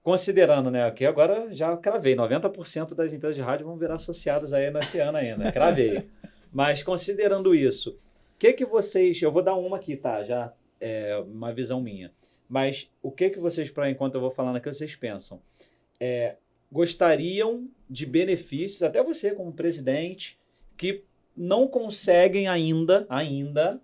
Considerando, né, aqui agora já cravei, 90% das empresas de rádio vão virar associadas aí nesse ano ainda, cravei. Mas considerando isso, o que vocês... Eu vou dar uma aqui, tá? Já é uma visão minha. Mas o que vocês, enquanto eu vou falando aqui, vocês pensam? Gostariam de benefícios, até você como presidente, que não conseguem ainda,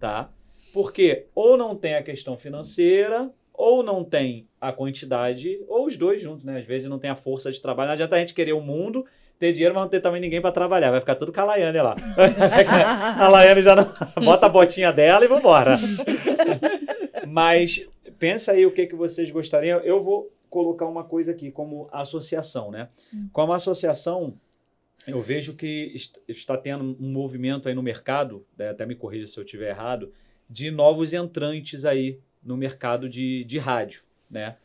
tá? Porque ou não tem a questão financeira, ou não tem a quantidade, ou os dois juntos, né? Às vezes não tem a força de trabalho. Não adianta a gente querer o mundo, ter dinheiro, mas não ter também ninguém para trabalhar. Vai ficar tudo com a Laiane lá. A Laiane já não... bota a botinha dela e vambora. Mas pensa aí o que vocês gostariam. Eu vou colocar uma coisa aqui como associação, né? Como associação, eu vejo que está tendo um movimento aí no mercado, né? Até me corrija se eu estiver errado, de novos entrantes aí no mercado de rádio, né?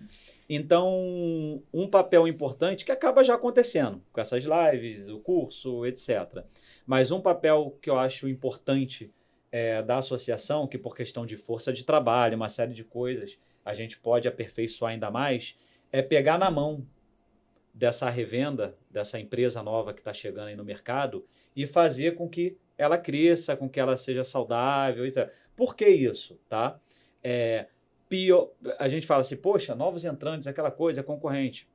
Então, um papel importante que acaba já acontecendo com essas lives, o curso, etc. Mas um papel que eu acho importante da associação, que por questão de força de trabalho, uma série de coisas, a gente pode aperfeiçoar ainda mais, é pegar na mão dessa revenda, dessa empresa nova que está chegando aí no mercado e fazer com que ela cresça, com que ela seja saudável, etc. Por que isso, tá? A gente fala assim, poxa, novos entrantes, aquela coisa, concorrente.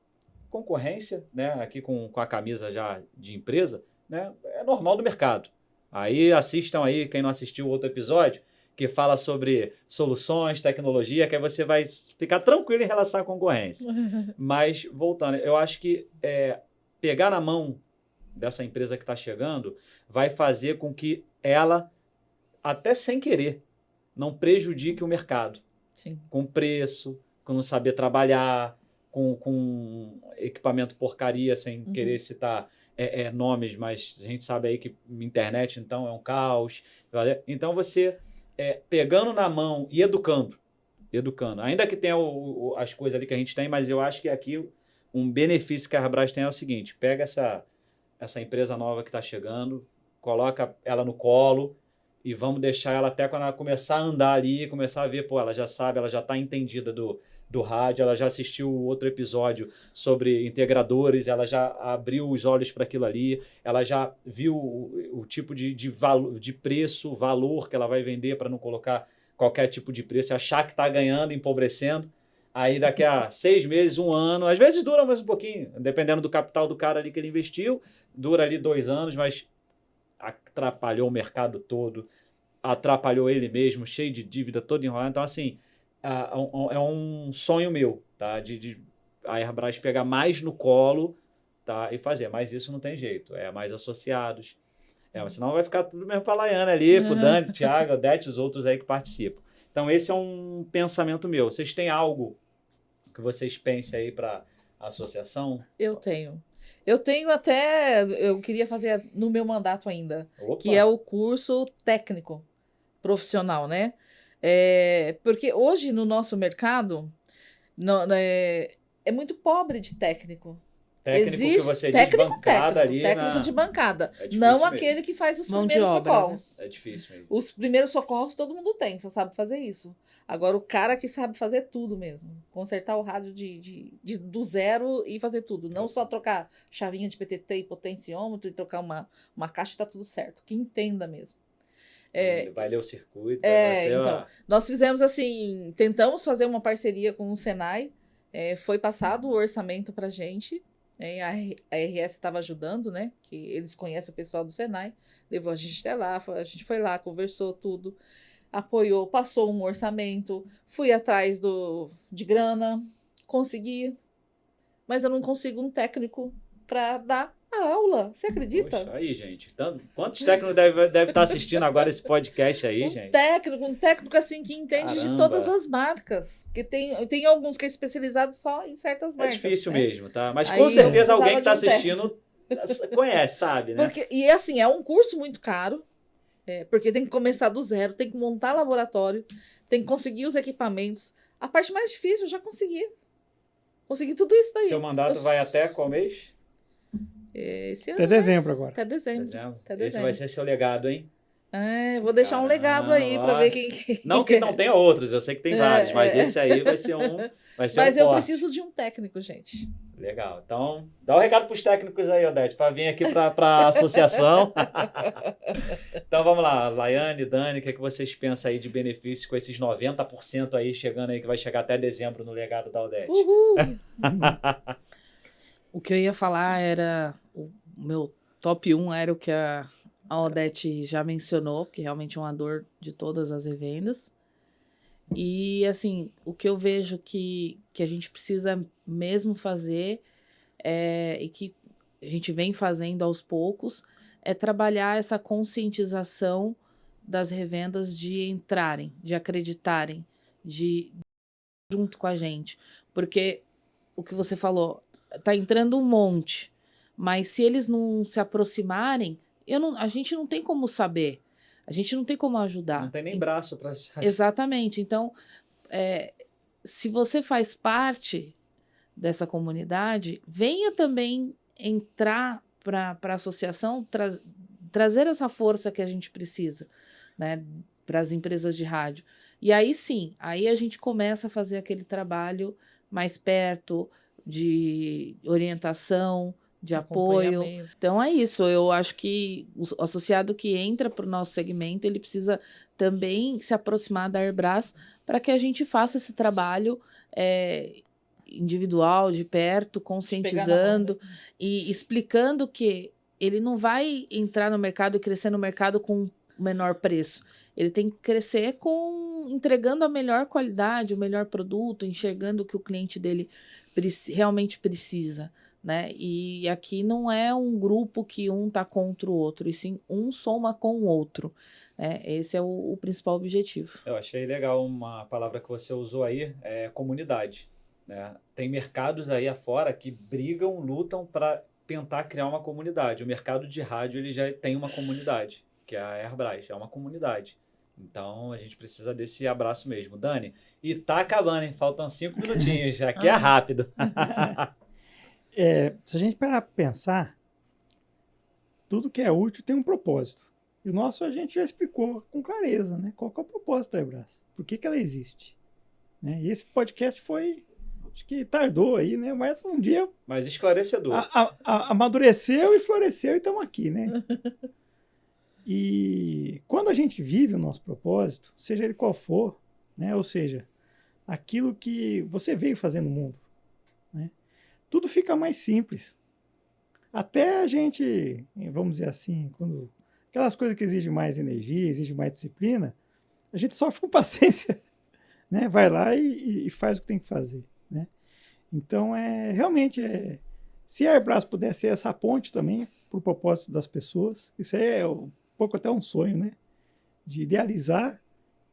Concorrência, né, aqui com a camisa já de empresa, né, é normal do mercado. Aí assistam aí, quem não assistiu o outro episódio, que fala sobre soluções, tecnologia, que aí você vai ficar tranquilo em relação à concorrência. Mas, voltando, eu acho que pegar na mão dessa empresa que está chegando vai fazer com que ela, até sem querer, não prejudique o mercado. Sim. Com preço, com não saber trabalhar, com equipamento porcaria, sem querer citar nomes, mas a gente sabe aí que internet, então, é um caos. Então, você pegando na mão e educando. Ainda que tenha as coisas ali que a gente tem, mas eu acho que aqui um benefício que a Airbras tem é o seguinte, pega essa empresa nova que está chegando, coloca ela no colo e vamos deixar ela até quando ela começar a andar ali, começar a ver, pô, ela já sabe, ela já está entendida do rádio, ela já assistiu outro episódio sobre integradores, ela já abriu os olhos para aquilo ali, ela já viu o tipo de preço, valor que ela vai vender para não colocar qualquer tipo de preço, achar que está ganhando, empobrecendo. Aí daqui a 6 meses, 1 ano, às vezes dura mais um pouquinho, dependendo do capital do cara ali que ele investiu, dura ali 2 anos, mas atrapalhou o mercado todo, atrapalhou ele mesmo, cheio de dívida, todo enrolado. Então, assim, é um sonho meu, tá? De a Airbras pegar mais no colo, tá? E fazer, mas isso não tem jeito, mais associados. Senão vai ficar tudo mesmo para a Laiane ali, para o Dani, pro Thiago, Odete, os outros aí que participam. Então, esse é um pensamento meu. Vocês têm algo que vocês pensem aí para a associação? Eu tenho. Eu queria fazer no meu mandato ainda, Opa. que é o curso técnico profissional, né? Porque hoje no nosso mercado é muito pobre de técnico. Técnico que você técnico, diz bancada ali. Técnico de bancada. É difícil Não mesmo. aquele que faz os Mão de primeiros obra, socorros. né? É difícil mesmo. Os primeiros socorros todo mundo tem, só sabe fazer isso. Agora, o cara que sabe fazer tudo mesmo. Consertar o rádio do zero e fazer tudo. Não só trocar chavinha de PTT e potenciômetro e trocar uma caixa e tá tudo certo. Que entenda mesmo. Vai ler o circuito. Então, nós fizemos assim, tentamos fazer uma parceria com o Senai. Foi passado o orçamento pra gente. A RS estava ajudando, né? Que eles conhecem o pessoal do Senai. Levou a gente até lá, a gente foi lá, conversou tudo, apoiou, passou um orçamento, fui atrás de grana, consegui, mas eu não consigo um técnico para dar a aula. Você acredita? Poxa, aí, gente. Quantos técnicos deve estar assistindo agora esse podcast aí, gente? Um técnico assim que entende de todas as marcas. Porque tem alguns que é especializado só em certas marcas. É difícil né? mesmo, tá? Mas Aí com certeza alguém que está de um assistindo conhece, sabe, né? E assim, é um curso muito caro, porque tem que começar do zero, tem que montar laboratório, tem que conseguir os equipamentos. A parte mais difícil eu já consegui. Consegui tudo isso daí. Seu mandato vai até qual mês? Esse ano, Até dezembro agora. Até dezembro. Esse vai ser seu legado, hein? Vou deixar um legado aí para ver quem... Não que não tenha outros, eu sei que tem vários, mas esse aí vai ser Mas eu preciso de um técnico, gente. Legal. Então, dá um recado para os técnicos aí, Odete, para vir aqui para a associação. Então, vamos lá. Laiane, Dani, o que vocês pensam aí de benefícios com esses 90% aí chegando aí, que vai chegar até dezembro no legado da Odete? Uhul! O que eu ia falar era... O meu top 1 era o que a Odete já mencionou, que realmente é uma dor de todas as revendas. E, assim, o que eu vejo que a gente precisa mesmo fazer, e que a gente vem fazendo aos poucos, é trabalhar essa conscientização das revendas de entrarem, de acreditarem, de junto com a gente. Porque o que você falou, tá entrando um monte, mas se eles não se aproximarem, a gente não tem como saber. A gente não tem como ajudar. Não tem nem braço para... Exatamente. Então, se você faz parte dessa comunidade, venha também entrar para a associação, trazer essa força que a gente precisa, né, para as empresas de rádio. E aí sim, aí a gente começa a fazer aquele trabalho mais perto, de orientação, de apoio. Então é isso, eu acho que o associado que entra para o nosso segmento, ele precisa também se aproximar da Airbras para que a gente faça esse trabalho individual, de perto, conscientizando e explicando que ele não vai entrar no mercado e crescer no mercado com menor preço. Ele tem que crescer entregando a melhor qualidade, o melhor produto, enxergando o que o cliente dele realmente precisa, né? E aqui não é um grupo que um tá contra o outro, e sim um soma com o outro, né? Esse é o principal objetivo. Eu achei legal uma palavra que você usou aí, comunidade, né? Tem mercados aí afora que brigam, lutam para tentar criar uma comunidade. O mercado de rádio ele já tem uma comunidade, que é a Airbras, é uma comunidade. Então, a gente precisa desse abraço mesmo. Dani, e tá acabando, hein? Faltam 5 minutinhos, aqui é rápido. Se a gente parar para pensar, tudo que é útil tem um propósito. E o nosso a gente já explicou com clareza, né? Qual que é o propósito da Airbras? Por que ela existe? Né? E esse podcast foi, acho que tardou aí, né? Mas um dia... Mas esclarecedor. Amadureceu e floresceu e estamos aqui, né? E quando a gente vive o nosso propósito, seja ele qual for, né? Ou seja, aquilo que você veio fazer no mundo, né? Tudo fica mais simples. Até a gente, vamos dizer assim, quando aquelas coisas que exigem mais energia, exigem mais disciplina, a gente sofre com paciência, né? Vai lá e faz o que tem que fazer, né? Então, realmente, se a Airbras puder ser essa ponte também para o propósito das pessoas, isso é um pouco até um sonho, né? De idealizar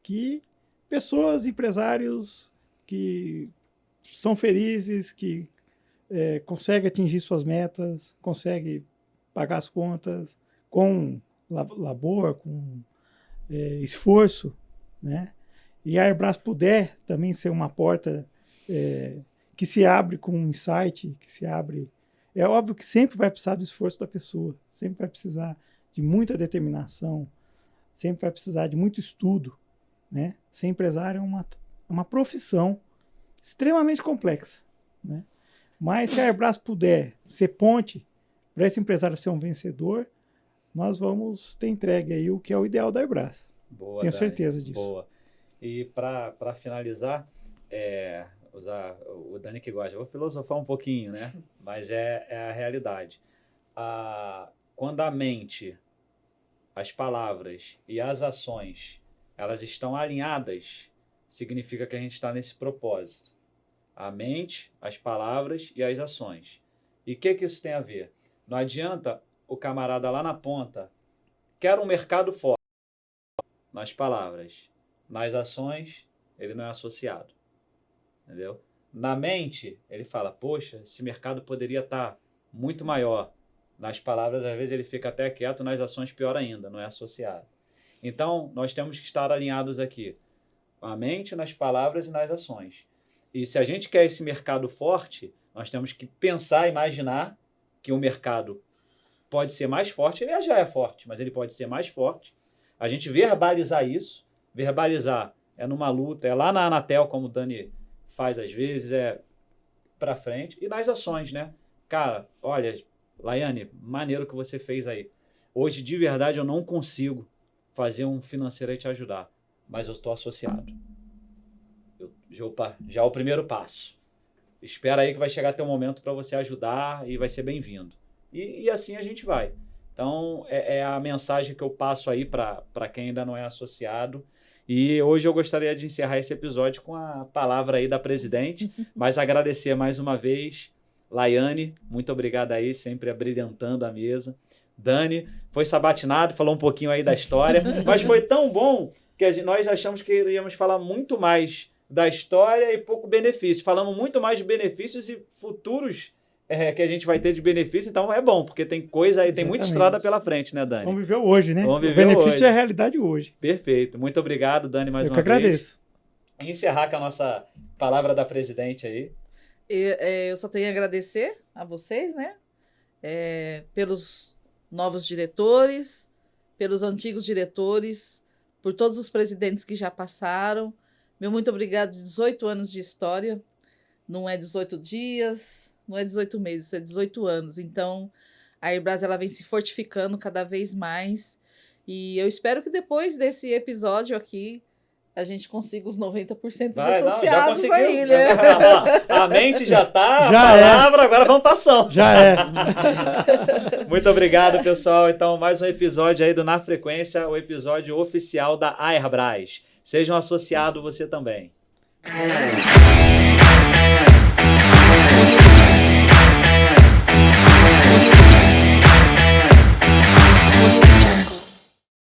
que pessoas, empresários que são felizes, que conseguem atingir suas metas, conseguem pagar as contas com labor, com esforço, né? E a Airbras puder também ser uma porta que se abre com um insight, que se abre... É óbvio que sempre vai precisar do esforço da pessoa, sempre vai precisar de muita determinação, sempre vai precisar de muito estudo, né? Ser empresário é uma profissão extremamente complexa, né? Mas se a Airbras puder ser ponte para esse empresário ser um vencedor, nós vamos ter entregue aí o que é o ideal da Airbras. Boa, Tenho Dani, certeza disso. Boa. E para finalizar, usar o Dani que gosta, eu vou filosofar um pouquinho, né? Mas é a realidade. Quando a mente, as palavras e as ações, elas estão alinhadas, significa que a gente está nesse propósito. A mente, as palavras e as ações. E o que isso tem a ver? Não adianta o camarada lá na ponta quer um mercado forte nas palavras. Nas ações, ele não é associado. Entendeu? Na mente, ele fala, poxa, esse mercado poderia estar muito maior. Nas palavras, às vezes, ele fica até quieto, nas ações, pior ainda, não é associado. Então, nós temos que estar alinhados aqui. A mente, nas palavras e nas ações. E se a gente quer esse mercado forte, nós temos que pensar, imaginar que o mercado pode ser mais forte. Ele já é forte, mas ele pode ser mais forte. A gente verbalizar isso. Verbalizar é numa luta, é lá na Anatel, como o Dani faz às vezes, é para frente. E nas ações, né? Cara, olha, Laiane, maneiro que você fez aí. Hoje, de verdade, eu não consigo fazer um financeiro e te ajudar, mas eu estou associado. Já é o primeiro passo. Espera aí que vai chegar até um momento para você ajudar e vai ser bem-vindo. E assim a gente vai. Então, é a mensagem que eu passo aí para quem ainda não é associado. E hoje eu gostaria de encerrar esse episódio com a palavra aí da presidente, mas agradecer mais uma vez. Laiane, muito obrigado aí, sempre abrilhantando a mesa. Dani, foi sabatinado, falou um pouquinho aí da história, mas foi tão bom que nós achamos que iríamos falar muito mais da história e pouco benefício. Falamos muito mais de benefícios e futuros que a gente vai ter de benefício, então é bom, porque tem coisa aí, tem muita estrada pela frente, né, Dani? Vamos viver hoje, né? Vamos viver o benefício hoje. É a realidade hoje. Perfeito. Muito obrigado, Dani, mais uma vez. Eu que agradeço. Encerrar com a nossa palavra da presidente aí. Eu só tenho a agradecer a vocês, né? Pelos novos diretores, pelos antigos diretores, por todos os presidentes que já passaram. Meu muito obrigado de 18 anos de história. Não é 18 dias, não é 18 meses, é 18 anos. Então, a Airbras ela vem se fortificando cada vez mais. E eu espero que depois desse episódio aqui, a gente consiga os 90% de Vai, não, já associados conseguiu. aí, né? A mente já tá, Já a palavra, agora vamos pra ação. Já é. Muito obrigado, pessoal. Então, mais um episódio aí do Na Frequência, o episódio oficial da Airbras. Seja um associado você também.